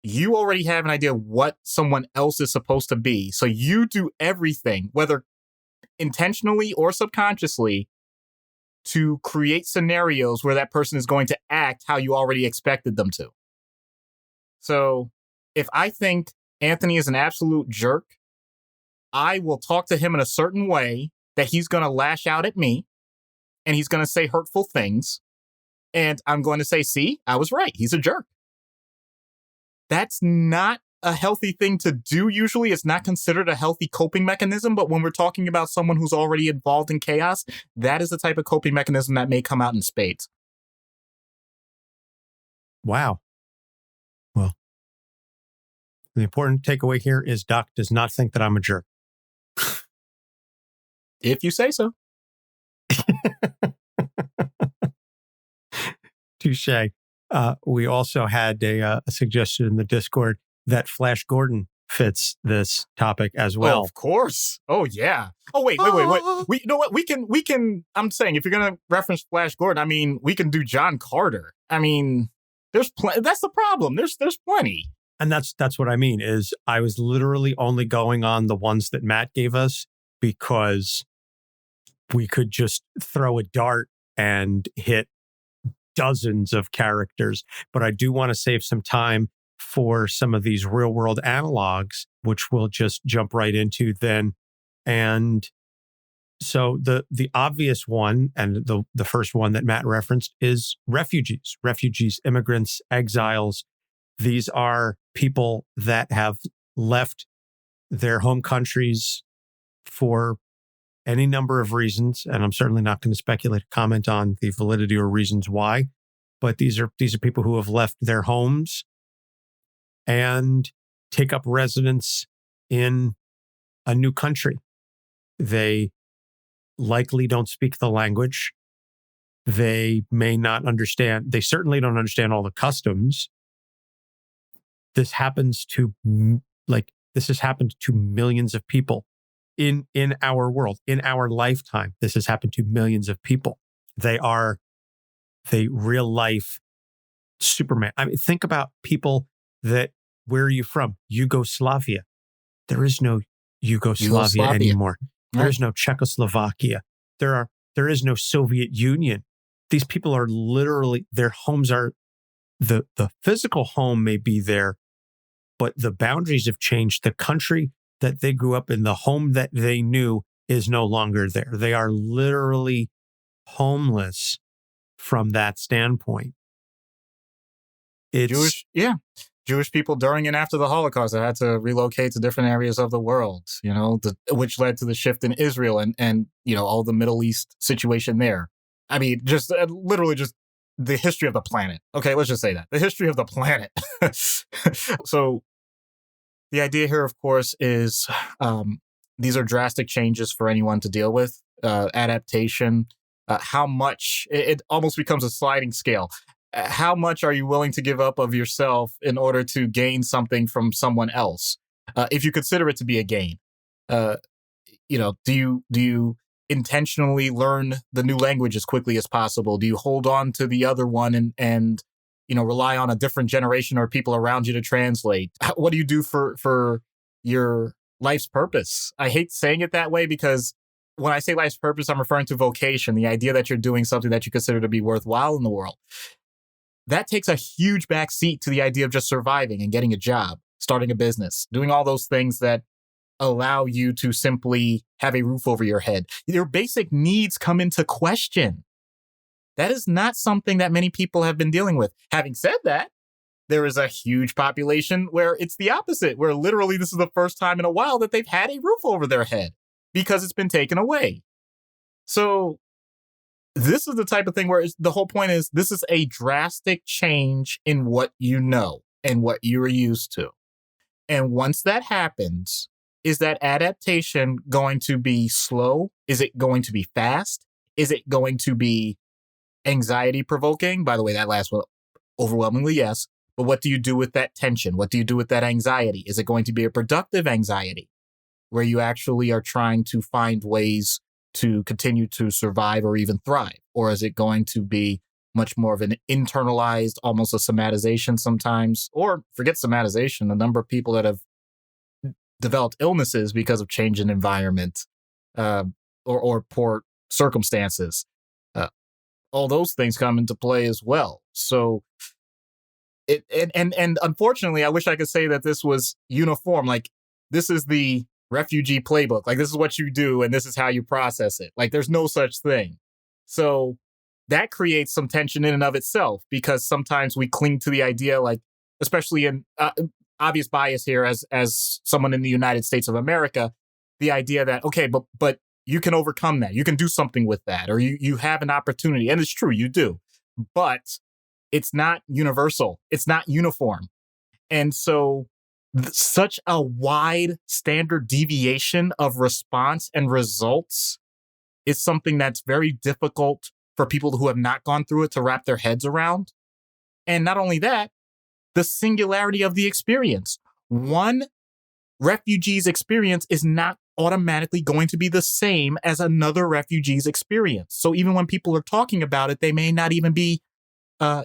you already have an idea what someone else is supposed to be. So you do everything, whether intentionally or subconsciously, to create scenarios where that person is going to act how you already expected them to. So if I think Anthony is an absolute jerk, I will talk to him in a certain way that he's going to lash out at me and he's going to say hurtful things. And I'm going to say, see, I was right. He's a jerk. That's not a healthy thing to do. Usually it's not considered a healthy coping mechanism. But when we're talking about someone who's already involved in chaos, that is the type of coping mechanism that may come out in spades. Wow. Well, the important takeaway here is Doc does not think that I'm a jerk. If you say so. Touche. We also had a suggestion in the Discord that Flash Gordon fits this topic as well. Oh, of course. Oh, yeah. Oh, wait. You know what? We can, I'm saying, if you're going to reference Flash Gordon, I mean, we can do John Carter. I mean, there's plenty. That's the problem. There's plenty. And that's what I mean is I was literally only going on the ones that Matt gave us because we could just throw a dart and hit dozens of characters. But I do want to save some time for some of these real world analogues, which we'll just jump right into then. And so the obvious one and the first one that Matt referenced is refugees, immigrants, exiles. These are people that have left their home countries for any number of reasons, and I'm certainly not going to speculate or comment on the validity or reasons why, but these are people who have left their homes and take up residence in a new country. They likely don't speak the language. They may not understand. They certainly don't understand all the customs. This happens to this has happened to millions of people in our world, in our lifetime. This has happened to millions of people. They are the real life Superman. I mean, think about people that, where are you from? Yugoslavia. There is no Yugoslavia anymore. There is no Czechoslovakia. There is no Soviet Union. These people are literally, their homes are, the physical home may be there, but the boundaries have changed. The country that they grew up in, the home that they knew, is no longer there. They are literally homeless from that standpoint. It's Jewish, yeah. Jewish people during and after the Holocaust that had to relocate to different areas of the world, which led to the shift in Israel and all the Middle East situation there. I mean, just literally just the history of the planet. Okay, let's just say that. The history of the planet. So the idea here, of course, is these are drastic changes for anyone to deal with. Adaptation, how much, it almost becomes a sliding scale. How much are you willing to give up of yourself in order to gain something from someone else? If you consider it to be a gain, do you intentionally learn the new language as quickly as possible? Do you hold on to the other one and rely on a different generation or people around you to translate? What do you do for your life's purpose? I hate saying it that way because when I say life's purpose, I'm referring to vocation, the idea that you're doing something that you consider to be worthwhile in the world. That takes a huge backseat to the idea of just surviving and getting a job, starting a business, doing all those things that allow you to simply have a roof over your head. Your basic needs come into question. That is not something that many people have been dealing with. Having said that, there is a huge population where it's the opposite, where literally this is the first time in a while that they've had a roof over their head because it's been taken away. So this is the type of thing where the whole point is this is a drastic change in what you know and what you're used to. And once that happens, is that adaptation going to be slow? Is it going to be fast? Is it going to be anxiety provoking? By the way, that last one, overwhelmingly yes. But what do you do with that tension? What do you do with that anxiety? Is it going to be a productive anxiety where you actually are trying to find ways to continue to survive or even thrive? Or is it going to be much more of an internalized, almost a somatization sometimes? Or forget somatization, the number of people that have developed illnesses because of change in environment or poor circumstances. All those things come into play as well. So and unfortunately, I wish I could say that this was uniform. Like, this is the refugee playbook. Like, this is what you do and this is how you process it. Like, there's no such thing. So that creates some tension in and of itself, because sometimes we cling to the idea, like, especially in obvious bias here as someone in the United States of America, the idea that, okay, but you can overcome that. You can do something with that, or you have an opportunity. And it's true, you do. But it's not universal. It's not uniform. And so such a wide standard deviation of response and results is something that's very difficult for people who have not gone through it to wrap their heads around. And not only that, the singularity of the experience. One refugee's experience is not automatically going to be the same as another refugee's experience. So even when people are talking about it, they may not even be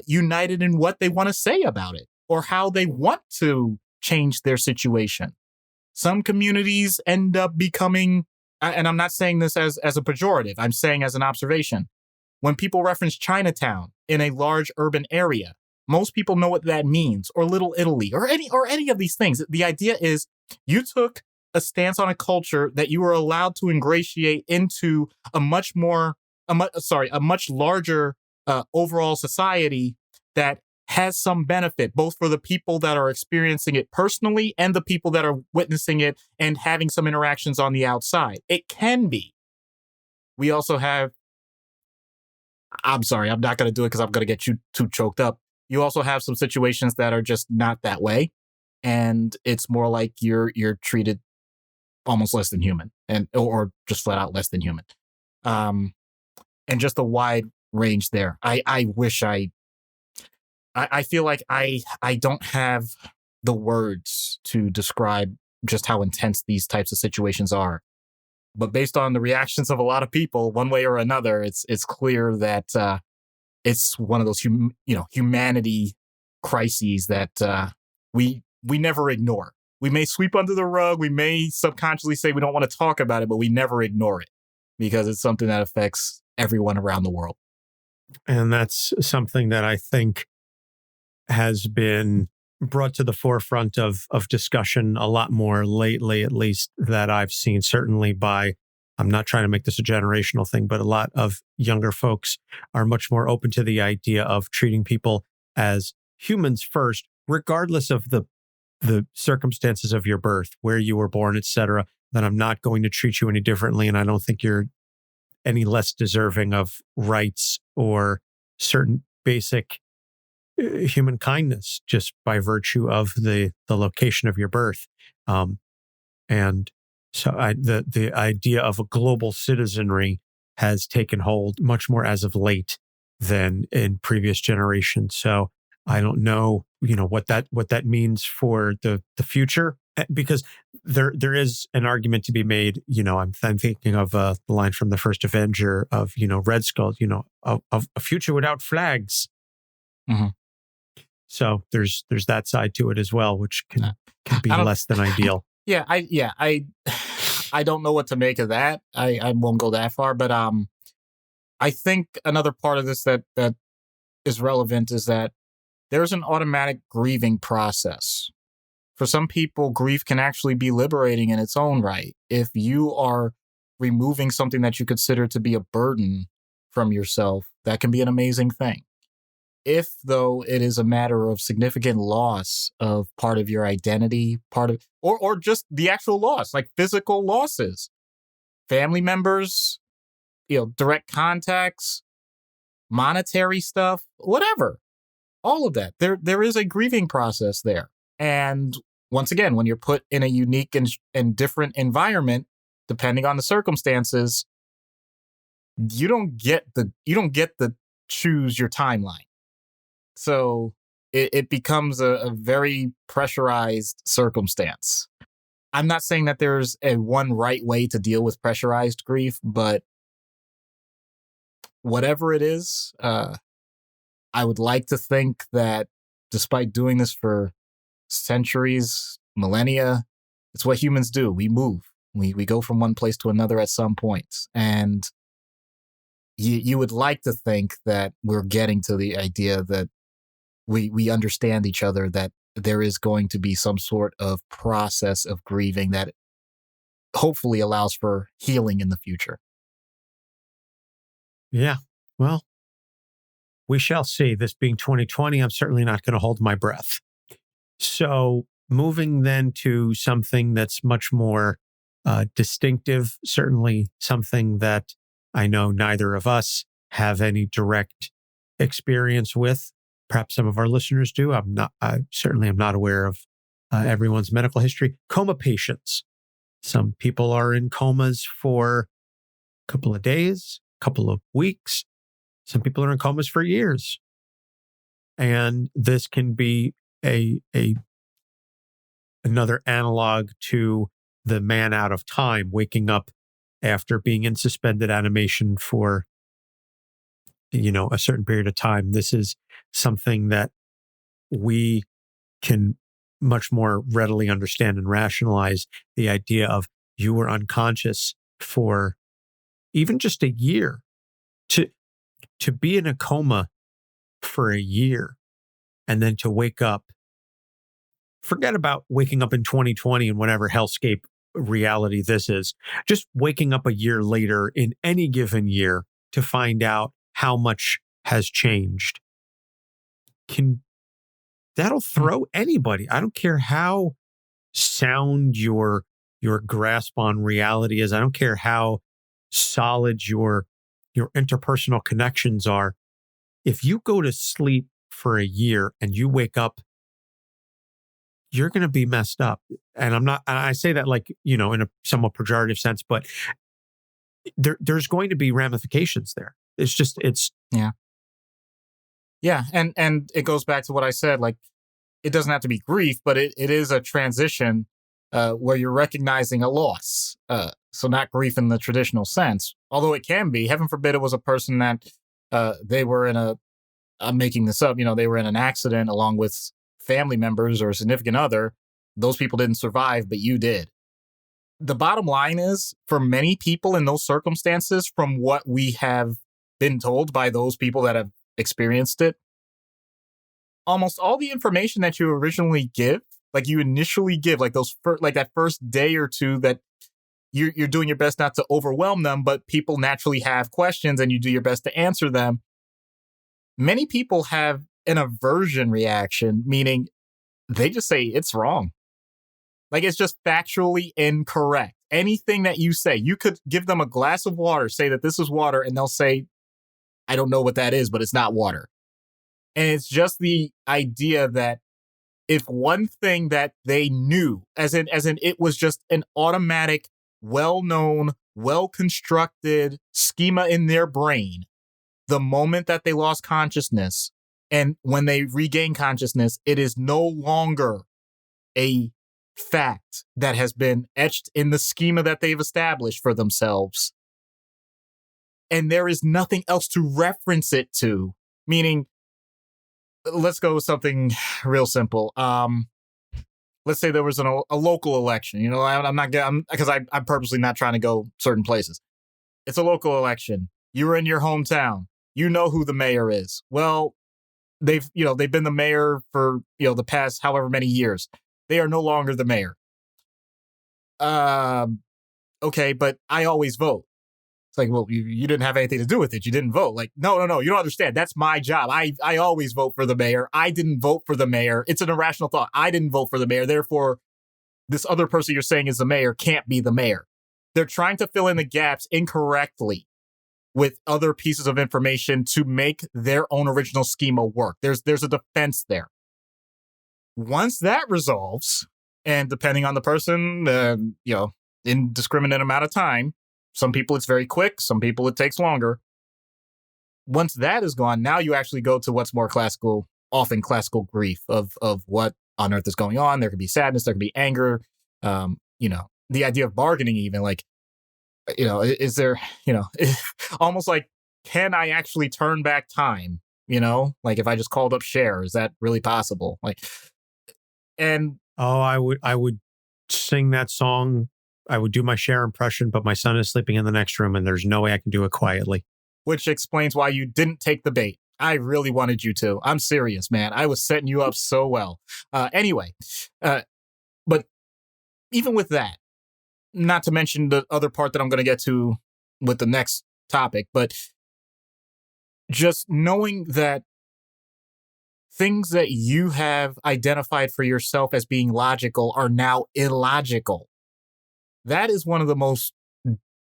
united in what they want to say about it or how they want to change their situation. Some communities end up becoming, and I'm not saying this as a pejorative, I'm saying as an observation. When people reference Chinatown in a large urban area, most people know what that means, or Little Italy, or any of these things. The idea is you took a stance on a culture that you were allowed to ingratiate into a much larger overall society that has some benefit, both for the people that are experiencing it personally and the people that are witnessing it and having some interactions on the outside. It can be. We also have, I'm sorry, I'm not going to do it because I'm going to get you too choked up. You also have some situations that are just not that way. And it's more like you're treated almost less than human, or just flat out less than human. And just a wide range there. I wish I feel like I don't have the words to describe just how intense these types of situations are. But based on the reactions of a lot of people, one way or another, it's clear that it's one of those humanity crises that we never ignore. We may sweep under the rug. We may subconsciously say we don't want to talk about it, but we never ignore it because it's something that affects everyone around the world. And that's something that I think has been brought to the forefront of discussion a lot more lately, at least that I've seen, certainly by, I'm not trying to make this a generational thing, but a lot of younger folks are much more open to the idea of treating people as humans first regardless of the circumstances of your birth, where you were born, etc., then I'm not going to treat you any differently, and I don't think you're any less deserving of rights or certain basic human kindness just by virtue of the location of your birth. And so the idea of a global citizenry has taken hold much more as of late than in previous generations. So I don't know, what that means for the future, because there is an argument to be made. I'm thinking of the line from the first Avenger of Red Skull, of a future without flags. Mm-hmm. So there's that side to it as well, which can be less than ideal. Yeah, I don't know what to make of that. I won't go that far, but I think another part of this that is relevant is that there's an automatic grieving process. For some people, grief can actually be liberating in its own right. If you are removing something that you consider to be a burden from yourself, that can be an amazing thing. If, though, it is a matter of significant loss of part of your identity, or just the actual loss, like physical losses, family members, direct contacts, monetary stuff, whatever, all of that, there is a grieving process there. And once again, when you're put in a unique and different environment, depending on the circumstances, you don't get the choose your timeline. So it becomes a very pressurized circumstance. I'm not saying that there's a one right way to deal with pressurized grief, but whatever it is, I would like to think that despite doing this for centuries, millennia, it's what humans do. We move. We go from one place to another at some point. And you would like to think that we're getting to the idea that we understand each other, that there is going to be some sort of process of grieving that hopefully allows for healing in the future. Yeah. Well, we shall see. This being 2020, I'm certainly not going to hold my breath. So moving then to something that's much more distinctive, certainly something that I know neither of us have any direct experience with. Perhaps some of our listeners do. I certainly am not aware of everyone's medical history. Coma patients. Some people are in comas for a couple of days, a couple of weeks. Some people are in comas for years. And this can be another analog to the man out of time, waking up after being in suspended animation for a certain period of time. This is something that we can much more readily understand and rationalize. The idea of you were unconscious for even just a year. To be in a coma for a year and then to wake up. Forget about waking up in 2020 and whatever hellscape reality this is. Just waking up a year later in any given year to find out how much has changed. That'll throw anybody. I don't care how sound your grasp on reality is. I don't care how solid your interpersonal connections are. If you go to sleep for a year and you wake up, you're going to be messed up. And I say that like, in a somewhat pejorative sense, but there's going to be ramifications there. Yeah. Yeah. And it goes back to what I said, like, it doesn't have to be grief, but it is a transition where you're recognizing a loss. So not grief in the traditional sense, although it can be. Heaven forbid it was a person that they were I'm making this up, they were in an accident along with family members or a significant other. Those people didn't survive, but you did. The bottom line is, for many people in those circumstances, from what we have been told by those people that have experienced it, almost all the information that you originally give, like you initially give, like that first day or two that you're doing your best not to overwhelm them, but people naturally have questions and you do your best to answer them. Many people have an aversion reaction, meaning they just say it's wrong. Like, it's just factually incorrect. Anything that you say, you could give them a glass of water, say that this is water, and they'll say, I don't know what that is, but it's not water. And it's just the idea that if one thing that they knew, as in it was just an automatic, well-known, well-constructed schema in their brain, the moment that they lost consciousness and when they regain consciousness, it is no longer a fact that has been etched in the schema that they've established for themselves. And there is nothing else to reference it to. Meaning, let's go with something real simple. Let's say there was a local election. I'm purposely not trying to go certain places. It's a local election. You were in your hometown. You know who the mayor is. Well, they've been the mayor for, the past however many years. They are no longer the mayor. Okay, but I always vote. It's like, well, you didn't have anything to do with it. You didn't vote. Like, no, you don't understand. That's my job. I always vote for the mayor. I didn't vote for the mayor. It's an irrational thought. I didn't vote for the mayor. Therefore, this other person you're saying is the mayor can't be the mayor. They're trying to fill in the gaps incorrectly with other pieces of information to make their own original schema work. There's a defense there. Once that resolves, and depending on the person, indiscriminate amount of time, some people it's very quick, some people it takes longer. Once that is gone, now you actually go to what's more classical, often classical grief of what on earth is going on. There could be sadness, there could be anger, the idea of bargaining even, like, is there, almost like, can I actually turn back time? Like if I just called up Cher, is that really possible? I would sing that song. I would do my Cher impression, but my son is sleeping in the next room and there's no way I can do it quietly. Which explains why you didn't take the bait. I really wanted you to. I'm serious, man. I was setting you up so well. Anyway, but even with that, not to mention the other part that I'm going to get to with the next topic, but just knowing that things that you have identified for yourself as being logical are now illogical. That is one of the most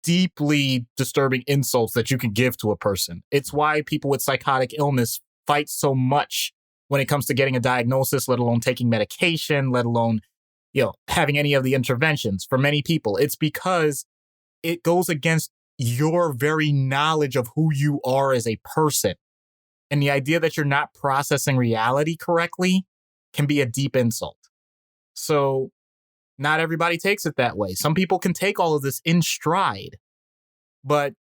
deeply disturbing insults that you can give to a person. It's why people with psychotic illness fight so much when it comes to getting a diagnosis, let alone taking medication, let alone, having any of the interventions. For many people, it's because it goes against your very knowledge of who you are as a person. And the idea that you're not processing reality correctly can be a deep insult. So not everybody takes it that way. Some people can take all of this in stride, but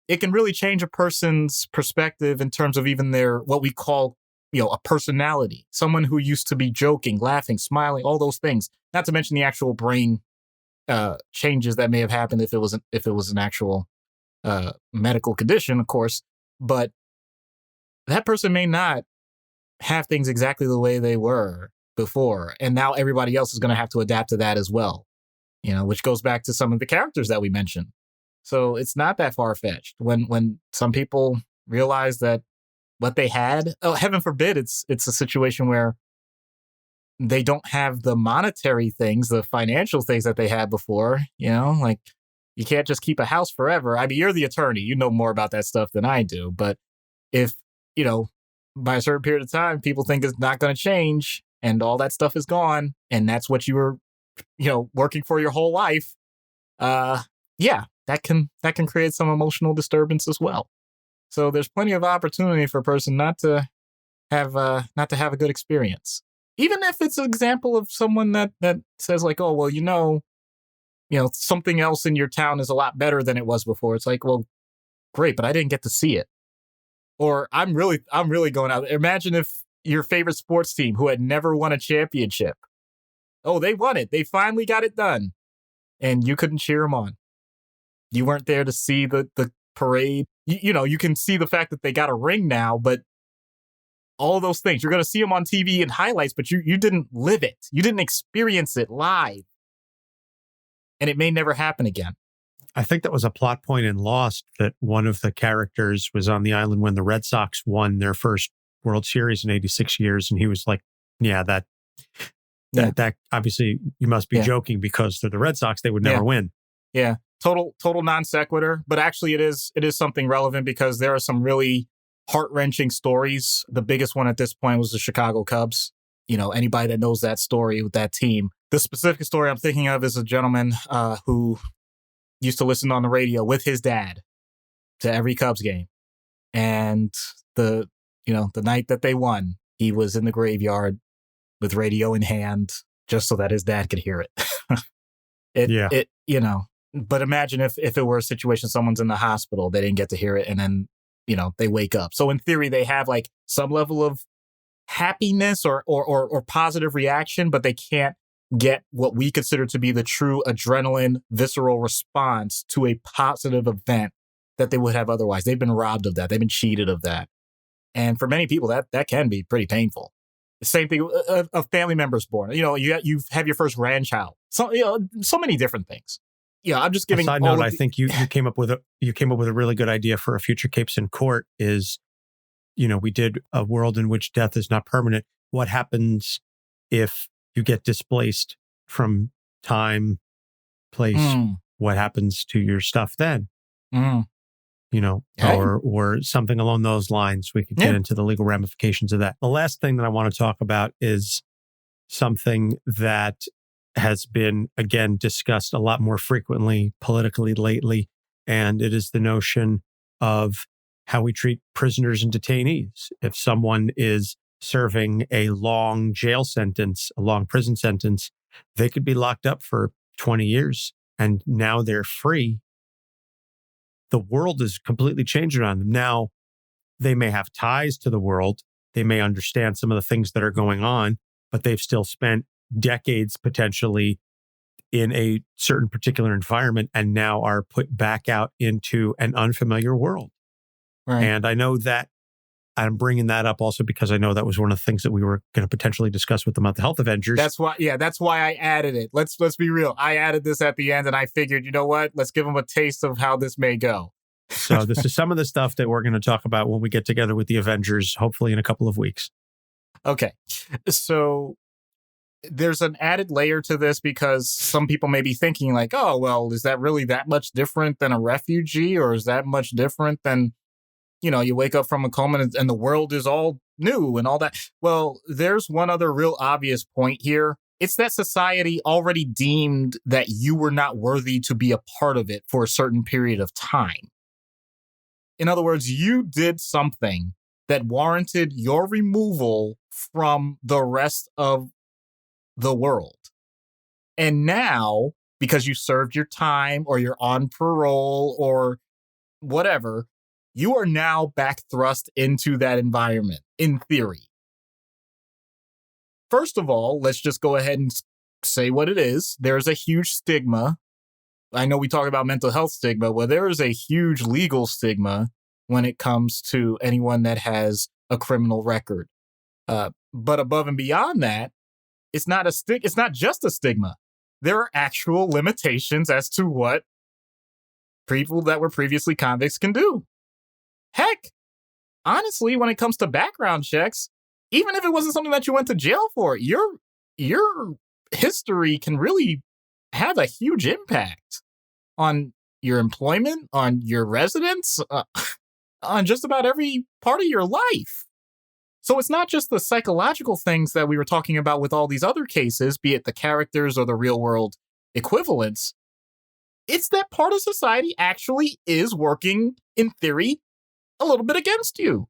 it can really change a person's perspective in terms of even their, what we call, a personality. Someone who used to be joking, laughing, smiling, all those things. Not to mention the actual brain changes that may have happened if it was an actual medical condition, of course. But that person may not have things exactly the way they were before. And now everybody else is going to have to adapt to that as well, which goes back to some of the characters that we mentioned. So it's not that far-fetched. When some people realize that what they had, heaven forbid, it's a situation where they don't have the monetary things, the financial things that they had before, like you can't just keep a house forever. I mean, you're the attorney. You know more about that stuff than I do. But if, by a certain period of time, people think it's not going to change and all that stuff is gone, and that's what you were, working for your whole life, that can create some emotional disturbance as well. So there's plenty of opportunity for a person not to have a good experience. Even if it's an example of someone that says like, oh, well, something else in your town is a lot better than it was before. It's like, well, great, but I didn't get to see it. Or I'm really going out. Imagine if your favorite sports team who had never won a championship, oh, they won it. They finally got it done. And you couldn't cheer them on. You weren't there to see the parade. You can see the fact that they got a ring now, but all those things, you're going to see them on TV and highlights, but you didn't live it. You didn't experience it live. And it may never happen again. I think that was a plot point in Lost, that one of the characters was on the island when the Red Sox won their first World Series in 86 years. And he was like, yeah, That obviously you must be joking because they're the Red Sox. They would never win. Yeah. Total non sequitur. But actually, it is something relevant because there are some really heart-wrenching stories. The biggest one at this point was the Chicago Cubs. Anybody that knows that story with that team. The specific story I'm thinking of is a gentleman who used to listen on the radio with his dad to every Cubs game. And the night that they won, he was in the graveyard with radio in hand just so that his dad could hear it. But imagine if it were a situation, someone's in the hospital, they didn't get to hear it, and then, they wake up. So in theory, they have like some level of happiness or positive reaction, but they can't get what we consider to be the true adrenaline, visceral response to a positive event that they would have otherwise. They've been robbed of that. They've been cheated of that. And for many people, that can be pretty painful. The same thing, a family member's born. You have your first grandchild. So many different things. Yeah, I'm just giving. A side note, I think you came up with a really good idea for a future Capes in Court. Is, we did a world in which death is not permanent. What happens if you get displaced from time, place? What happens to your stuff then? Or something along those lines. We could get into the legal ramifications of that. The last thing that I want to talk about is something that has been, again, discussed a lot more frequently politically lately. And it is the notion of how we treat prisoners and detainees. If someone is serving a long jail sentence, a long prison sentence, they could be locked up for 20 years and now they're free. The world is completely changing on them. Now, they may have ties to the world. They may understand some of the things that are going on, but they've still spent decades potentially in a certain particular environment and now are put back out into an unfamiliar world. Right. And I know that I'm bringing that up also because I know that was one of the things that we were going to potentially discuss with them at the Health Avengers. That's why I added it. Let's be real. I added this at the end and I figured, you know what? Let's give them a taste of how this may go. So this is some of the stuff that we're going to talk about when we get together with the Avengers, hopefully in a couple of weeks. Okay. So there's an added layer to this because some people may be thinking like, oh, well, is that really that much different than a refugee? Or is that much different than, you wake up from a coma and the world is all new and all that? Well, there's one other real obvious point here. It's that society already deemed that you were not worthy to be a part of it for a certain period of time. In other words, you did something that warranted your removal from the rest of the world. And now, because you served your time or you're on parole or whatever, you are now back thrust into that environment, in theory. First of all, let's just go ahead and say what it is. There's a huge stigma. I know we talk about mental health stigma. Well, there is a huge legal stigma when it comes to anyone that has a criminal record. But above and beyond that, it's not just a stigma. There are actual limitations as to what people that were previously convicts can do. Heck, honestly, when it comes to background checks, even if it wasn't something that you went to jail for, your history can really have a huge impact on your employment, on your residence, on just about every part of your life. So it's not just the psychological things that we were talking about with all these other cases, be it the characters or the real world equivalents. It's that part of society actually is working, in theory, a little bit against you.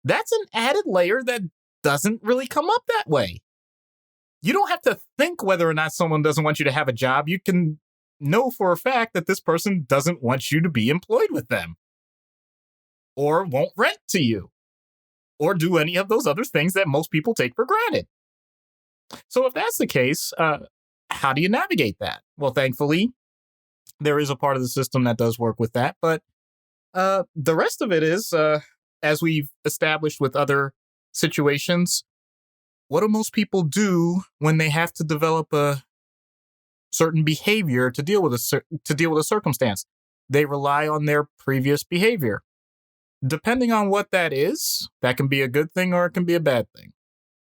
That's an added layer that doesn't really come up that way. You don't have to think whether or not someone doesn't want you to have a job. You can know for a fact that this person doesn't want you to be employed with them, or won't rent to you, or do any of those other things that most people take for granted. So if that's the case, how do you navigate that? Well, thankfully, there is a part of the system that does work with that. But the rest of it is, as we've established with other situations, what do most people do when they have to develop a certain behavior to deal with a circumstance? They rely on their previous behavior. Depending on what that is, that can be a good thing or it can be a bad thing.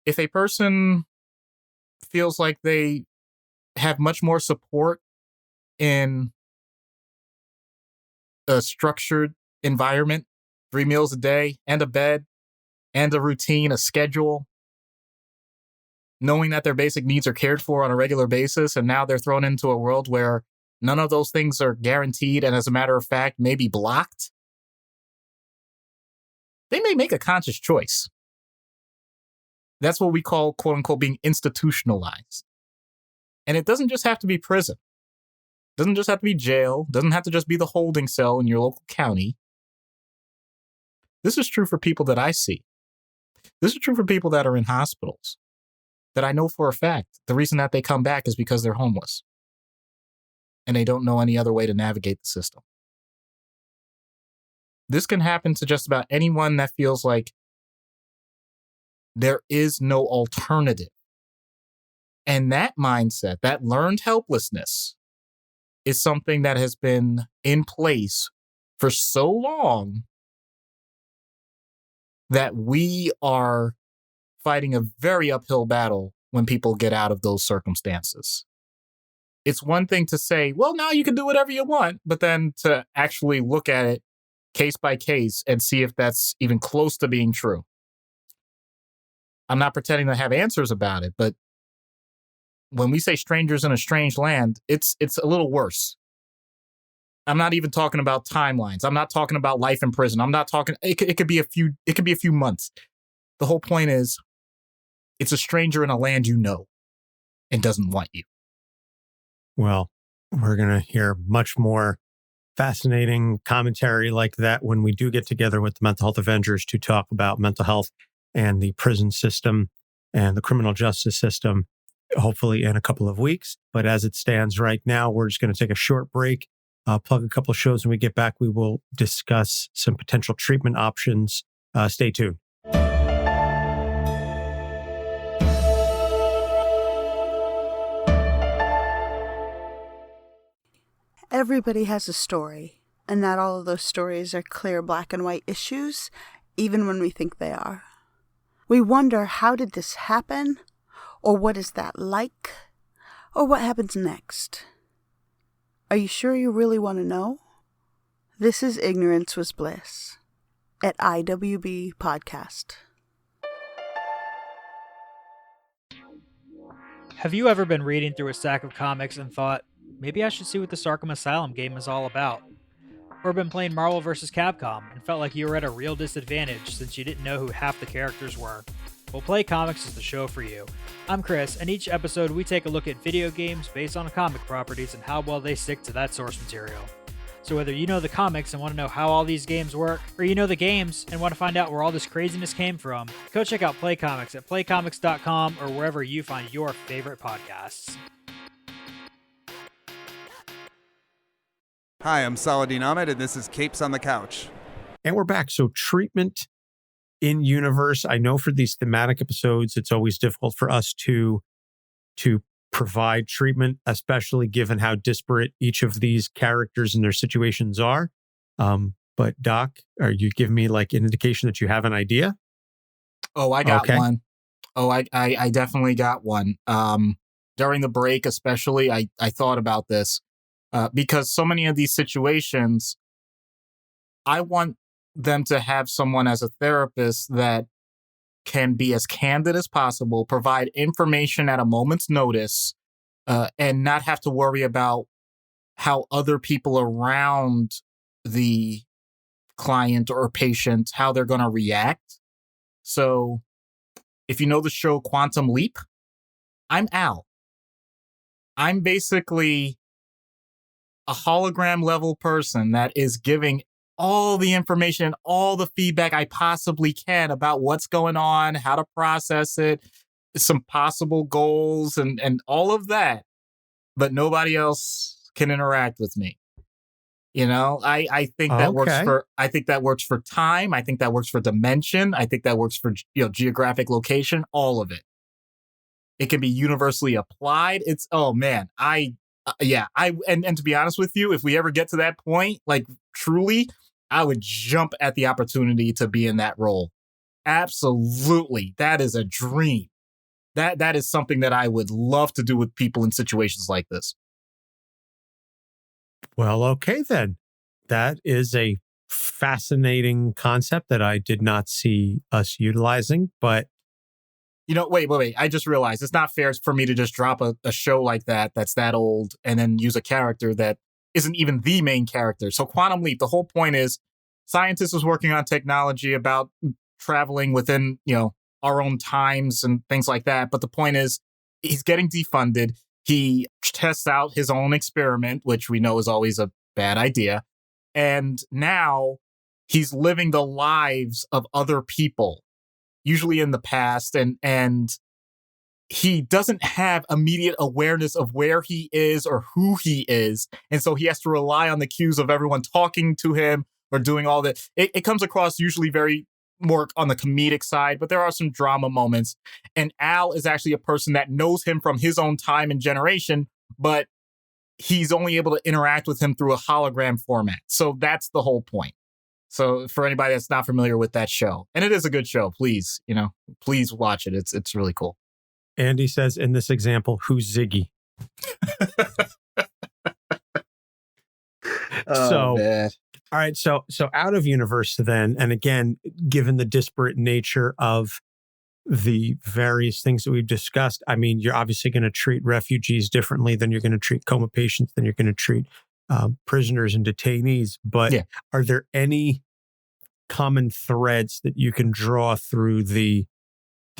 If a person feels like they have much more support in a structured environment, 3 meals a day and a bed and a routine, a schedule, knowing that their basic needs are cared for on a regular basis. And now they're thrown into a world where none of those things are guaranteed. And as a matter of fact, may be blocked. They may make a conscious choice. That's what we call, quote unquote, being institutionalized. And it doesn't just have to be prison. It doesn't just have to be jail. It doesn't have to just be the holding cell in your local county. This is true for people that I see. This is true for people that are in hospitals, that I know for a fact the reason that they come back is because they're homeless and they don't know any other way to navigate the system. This can happen to just about anyone that feels like there is no alternative. And that mindset, that learned helplessness, is something that has been in place for so long that we are fighting a very uphill battle when people get out of those circumstances. It's one thing to say, well, now you can do whatever you want, but then to actually look at it case by case and see if that's even close to being true. I'm not pretending to have answers about it, but when we say strangers in a strange land, it's a little worse. I'm not even talking about timelines. I'm not talking about life in prison. I'm not talking, it could be a few months. The whole point is, it's a stranger in a land you know and doesn't want you. Well, we're going to hear much more fascinating commentary like that when we do get together with the Mental Health Avengers to talk about mental health and the prison system and the criminal justice system, hopefully in a couple of weeks. But as it stands right now, we're just going to take a short break, plug a couple of shows. When we get back, we will discuss some potential treatment options. Stay tuned. Everybody has a story, and not all of those stories are clear black and white issues, even when we think they are. We wonder, how did this happen? Or what is that like? Or what happens next? Are you sure you really want to know? This is Ignorance Was Bliss at IWB Podcast. Have you ever been reading through a stack of comics and thought, maybe I should see what this Arkham Asylum game is all about? Or been playing Marvel vs. Capcom and felt like you were at a real disadvantage since you didn't know who half the characters were? Well, Play Comics is the show for you. I'm Chris, and each episode we take a look at video games based on comic properties and how well they stick to that source material. So whether you know the comics and want to know how all these games work, or you know the games and want to find out where all this craziness came from, go check out Play Comics at playcomics.com or wherever you find your favorite podcasts. Hi, I'm Saladin Ahmed, and this is Capes on the Couch. And we're back. So treatment in universe. I know for these thematic episodes, it's always difficult for us to provide treatment, especially given how disparate each of these characters and their situations are. But Doc, are you giving me like an indication that you have an idea? Oh, I got one. Oh, I definitely got one. During the break, especially, I thought about this because so many of these situations, I want them to have someone as a therapist that can be as candid as possible, provide information at a moment's notice, and not have to worry about how other people around the client or patient, how they're going to react. So if you know the show Quantum Leap, I'm Al. I'm basically a hologram level person that is giving all the information, all the feedback I possibly can about what's going on, how to process it, some possible goals and all of that. But nobody else can interact with me. You know, I think that works for time. I think that works for dimension. I think that works for geographic location, all of it. It can be universally applied. It's, oh man, and to be honest with you, if we ever get to that point, like truly, I would jump at the opportunity to be in that role. Absolutely. That is a dream. That is something that I would love to do with people in situations like this. Well, okay, then. That is a fascinating concept that I did not see us utilizing, but wait. I just realized it's not fair for me to just drop a show like that's that old and then use a character that isn't even the main character. So Quantum Leap, the whole point is scientists is working on technology about traveling within, our own times and things like that. But the point is he's getting defunded. He tests out his own experiment, which we know is always a bad idea. And now he's living the lives of other people, usually in the past. And he doesn't have immediate awareness of where he is or who he is. And so he has to rely on the cues of everyone talking to him or doing all that. It comes across usually very more on the comedic side, but there are some drama moments. And Al is actually a person that knows him from his own time and generation, but he's only able to interact with him through a hologram format. So that's the whole point. So for anybody that's not familiar with that show, and it is a good show, please, please watch it. It's really cool. Andy says in this example, who's Ziggy? Man. All right. So out of universe then, and again, given the disparate nature of the various things that we've discussed, I mean, you're obviously going to treat refugees differently than you're going to treat coma patients, than you're going to treat prisoners and detainees. But Are there any common threads that you can draw through the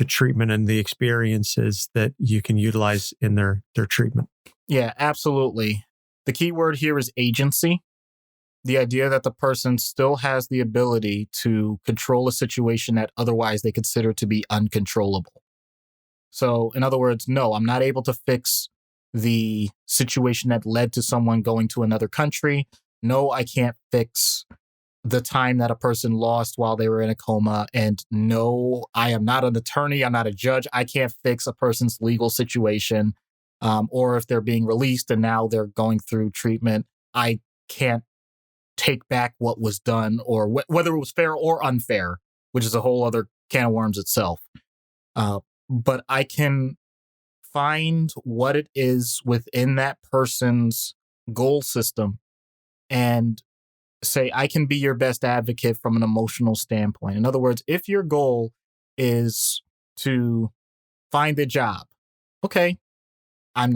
treatment and the experiences that you can utilize in their treatment? Yeah, absolutely. The key word here is agency. The idea that the person still has the ability to control a situation that otherwise they consider to be uncontrollable. So, in other words, no, I'm not able to fix the situation that led to someone going to another country. No, I can't fix the time that a person lost while they were in a coma. And no, I am not an attorney. I'm not a judge. I can't fix a person's legal situation. Or if they're being released and now they're going through treatment, I can't take back what was done or whether it was fair or unfair, which is a whole other can of worms itself. But I can find what it is within that person's goal system and say, I can be your best advocate from an emotional standpoint. In other words, if your goal is to find a job, okay, I'm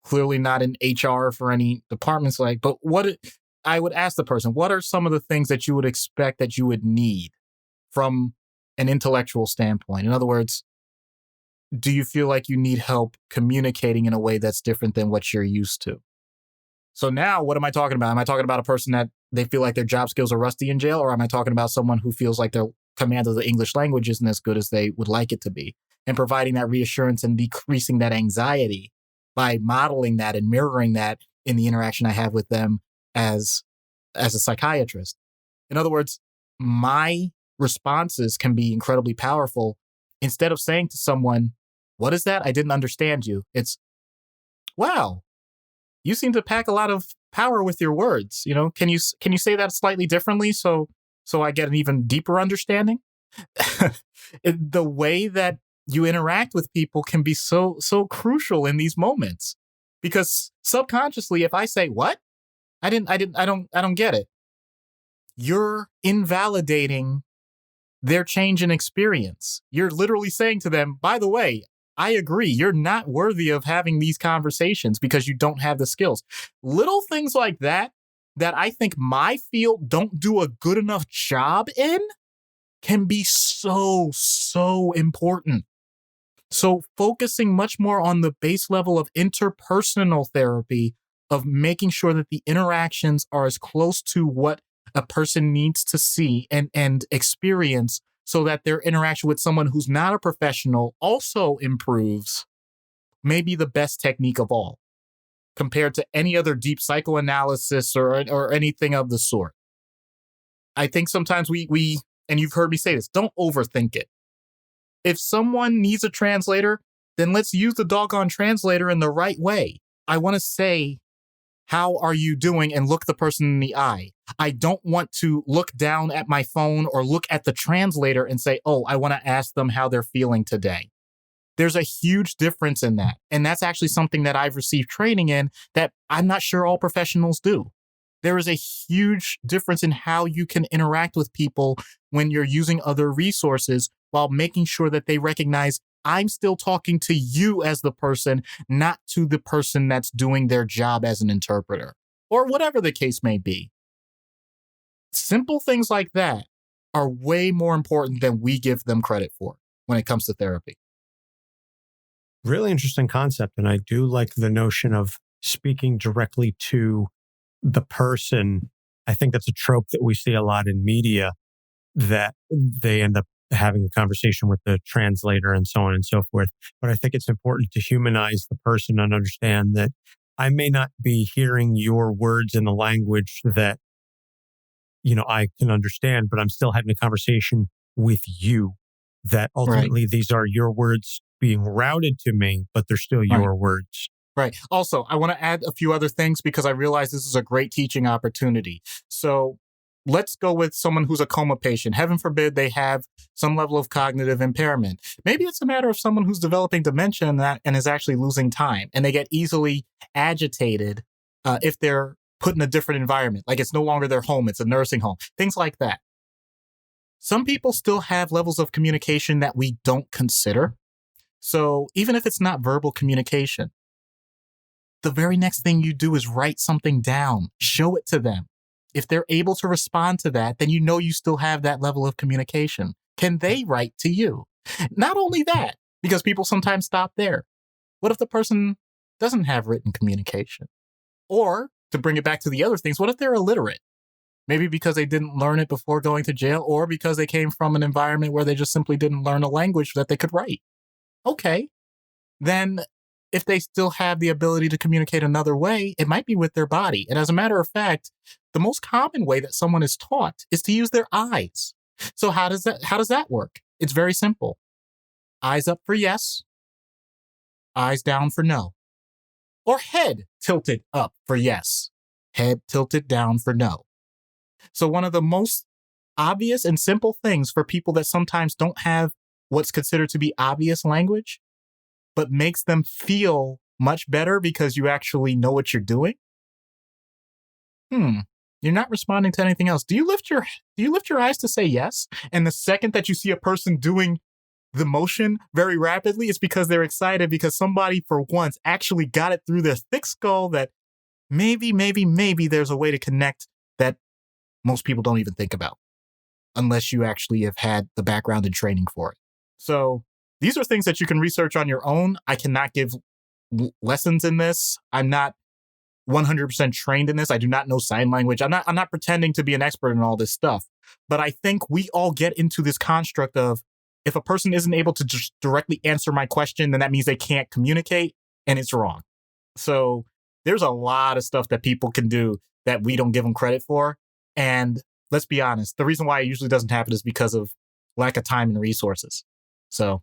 clearly not in HR for any departments but I would ask the person, what are some of the things that you would expect that you would need from an intellectual standpoint? In other words, do you feel like you need help communicating in a way that's different than what you're used to? So now what am I talking about? Am I talking about a person that they feel like their job skills are rusty in jail? Or am I talking about someone who feels like their command of the English language isn't as good as they would like it to be? And providing that reassurance and decreasing that anxiety by modeling that and mirroring that in the interaction I have with them as a psychiatrist. In other words, my responses can be incredibly powerful. Instead of saying to someone, what is that? I didn't understand you. It's, wow, you seem to pack a lot of power with your words. Can you say that slightly differently so I get an even deeper understanding? The way that you interact with people can be so crucial in these moments, because subconsciously, if I say, what? I don't get it. You're invalidating their change in experience. You're literally saying to them, by the way, I agree, you're not worthy of having these conversations because you don't have the skills. Little things like that I think my field don't do a good enough job in can be so important. So focusing much more on the base level of interpersonal therapy, of making sure that the interactions are as close to what a person needs to see and experience, so that their interaction with someone who's not a professional also improves, may be the best technique of all, compared to any other deep psychoanalysis or anything of the sort. I think sometimes we, and you've heard me say this, don't overthink it. If someone needs a translator, then let's use the doggone translator in the right way. I want to say, how are you doing? And look the person in the eye. I don't want to look down at my phone or look at the translator and say, oh, I want to ask them how they're feeling today. There's a huge difference in that. And that's actually something that I've received training in that I'm not sure all professionals do. There is a huge difference in how you can interact with people when you're using other resources while making sure that they recognize I'm still talking to you as the person, not to the person that's doing their job as an interpreter, or whatever the case may be. Simple things like that are way more important than we give them credit for when it comes to therapy. Really interesting concept. And I do like the notion of speaking directly to the person. I think that's a trope that we see a lot in media, that they end up having a conversation with the translator and so on and so forth. But I think it's important to humanize the person and understand that I may not be hearing your words in the language that, I can understand, but I'm still having a conversation with you, that ultimately these are your words being routed to me, but they're still your words. Right. Also, I want to add a few other things because I realize this is a great teaching opportunity. So let's go with someone who's a coma patient. Heaven forbid they have some level of cognitive impairment. Maybe it's a matter of someone who's developing dementia and is actually losing time, and they get easily agitated if they're put in a different environment. Like it's no longer their home, it's a nursing home, things like that. Some people still have levels of communication that we don't consider. So even if it's not verbal communication, the very next thing you do is write something down, show it to them. If they're able to respond to that, then you still have that level of communication. Can they write to you? Not only that, because people sometimes stop there. What if the person doesn't have written communication? Or, to bring it back to the other things, what if they're illiterate? Maybe because they didn't learn it before going to jail, or because they came from an environment where they just simply didn't learn a language that they could write. Okay, then if they still have the ability to communicate another way, it might be with their body. And as a matter of fact, the most common way that someone is taught is to use their eyes. So how does that work? It's very simple. Eyes up for yes, eyes down for no. Or head tilted up for yes, head tilted down for no. So one of the most obvious and simple things for people that sometimes don't have what's considered to be obvious language, but makes them feel much better because you actually know what you're doing. You're not responding to anything else. Do you lift your eyes to say yes? And the second that you see a person doing the motion very rapidly, it's because they're excited because somebody for once actually got it through their thick skull that maybe there's a way to connect that most people don't even think about unless you actually have had the background and training for it. So these are things that you can research on your own. I cannot give lessons in this. I'm not 100% trained in this. I do not know sign language. I'm not pretending to be an expert in all this stuff. But I think we all get into this construct of if a person isn't able to just directly answer my question, then that means they can't communicate, and it's wrong. So there's a lot of stuff that people can do that we don't give them credit for. And let's be honest, the reason why it usually doesn't happen is because of lack of time and resources. So,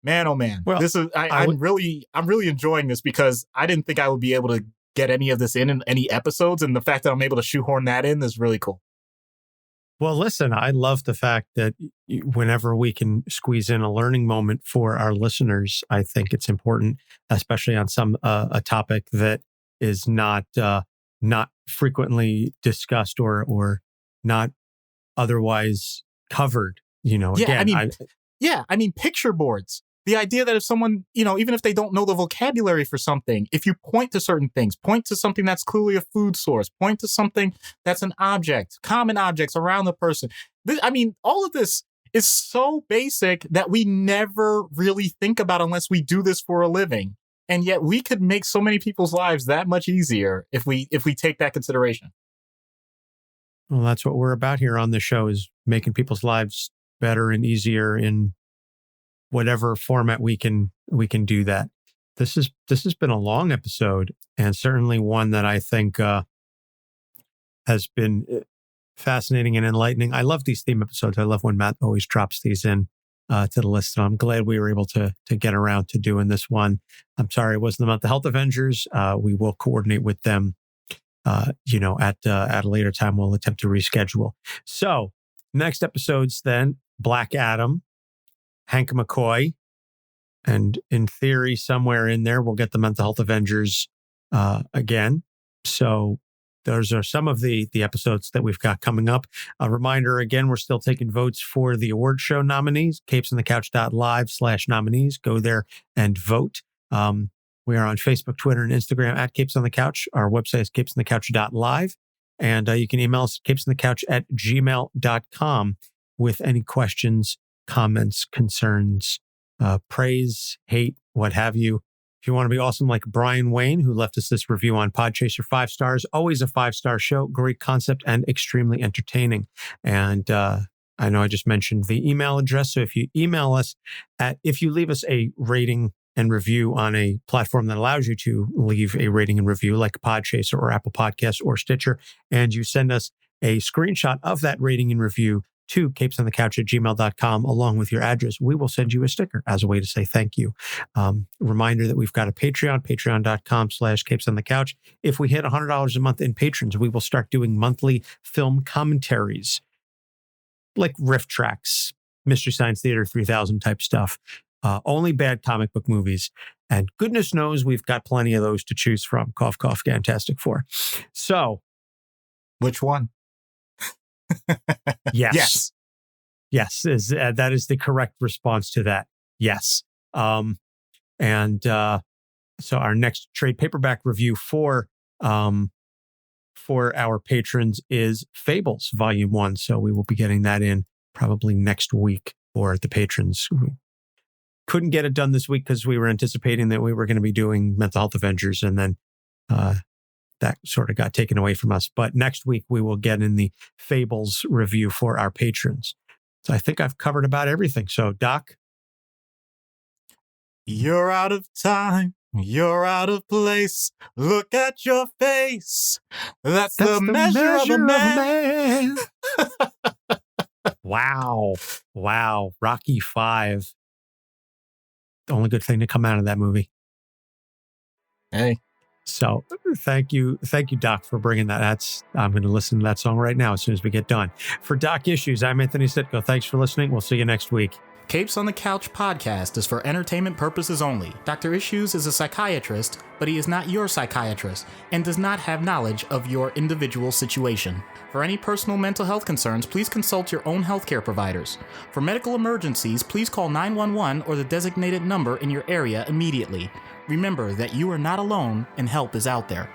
man, oh man, well, I'm really enjoying this because I didn't think I would be able to get any of this in any episodes, and the fact that I'm able to shoehorn that in is really cool. Well, listen, I love the fact that whenever we can squeeze in a learning moment for our listeners, I think it's important, especially on a topic that is not frequently discussed or not otherwise covered. I mean, picture boards. The idea that if someone, even if they don't know the vocabulary for something, if you point to certain things, point to something that's clearly a food source, point to something that's an object, common objects around the person. All of this is so basic that we never really think about unless we do this for a living. And yet we could make so many people's lives that much easier if we take that consideration. Well, that's what we're about here on the show, is making people's lives better and easier in whatever format we can do that. This has been a long episode, and certainly one that I think has been fascinating and enlightening. I love these theme episodes. I love when Matt always drops these in to the list. So I'm glad we were able to get around to doing this one. I'm sorry it wasn't about the Health Avengers. We will coordinate with them. At a later time, we'll attempt to reschedule. So next episodes then, Black Adam, Hank McCoy, And in theory, somewhere in there, we'll get the Mental Health Avengers again. So those are some of the episodes that we've got coming up. A reminder, again, we're still taking votes for the award show nominees, capesonthecouch.live/nominees. Go there and vote. We are on Facebook, Twitter, and Instagram at Capes on the Couch. Our website is capesonthecouch.live. And you can email us at capesonthecouch@gmail.com with any questions, comments, concerns, praise, hate, what have you. If you want to be awesome like Brian Wayne, who left us this review on Podchaser, 5 stars, always a 5-star show, great concept and extremely entertaining. And I know I just mentioned the email address. So if you email us if you leave us a rating and review on a platform that allows you to leave a rating and review like Podchaser or Apple Podcasts or Stitcher, and you send us a screenshot of that rating and review to capesonthecouch@gmail.com along with your address, we will send you a sticker as a way to say thank you. Reminder that we've got a Patreon, patreon.com/capesonthecouch. If we hit $100 a month in patrons, we will start doing monthly film commentaries like riff tracks, Mystery Science Theater 3000 type stuff. Only bad comic book movies. And goodness knows we've got plenty of those to choose from. Cough, cough, Fantastic Four. So. Which one? Yes. Yes. That is the correct response to that. Yes. So our next trade paperback review for our patrons is Fables Volume 1. So we will be getting that in probably next week for the patrons. We couldn't get it done this week because we were anticipating that we were going to be doing Mental Health Avengers, and then that sort of got taken away from us. But next week we will get in the Fables review for our patrons. So I think I've covered about everything. So Doc? You're out of time. You're out of place. Look at your face. That's the measure of a man. Wow. Rocky V. The only good thing to come out of that movie. Hey. So thank you, Doc, for bringing that. I'm going to listen to that song right now as soon as we get done. For Doc Issues, I'm Anthony Sitko. Thanks for listening. We'll see you next week. Capes on the Couch podcast is for entertainment purposes only. Dr. Issues is a psychiatrist, but he is not your psychiatrist and does not have knowledge of your individual situation. For any personal mental health concerns, please consult your own healthcare providers. For medical emergencies, please call 911 or the designated number in your area immediately. Remember that you are not alone and help is out there.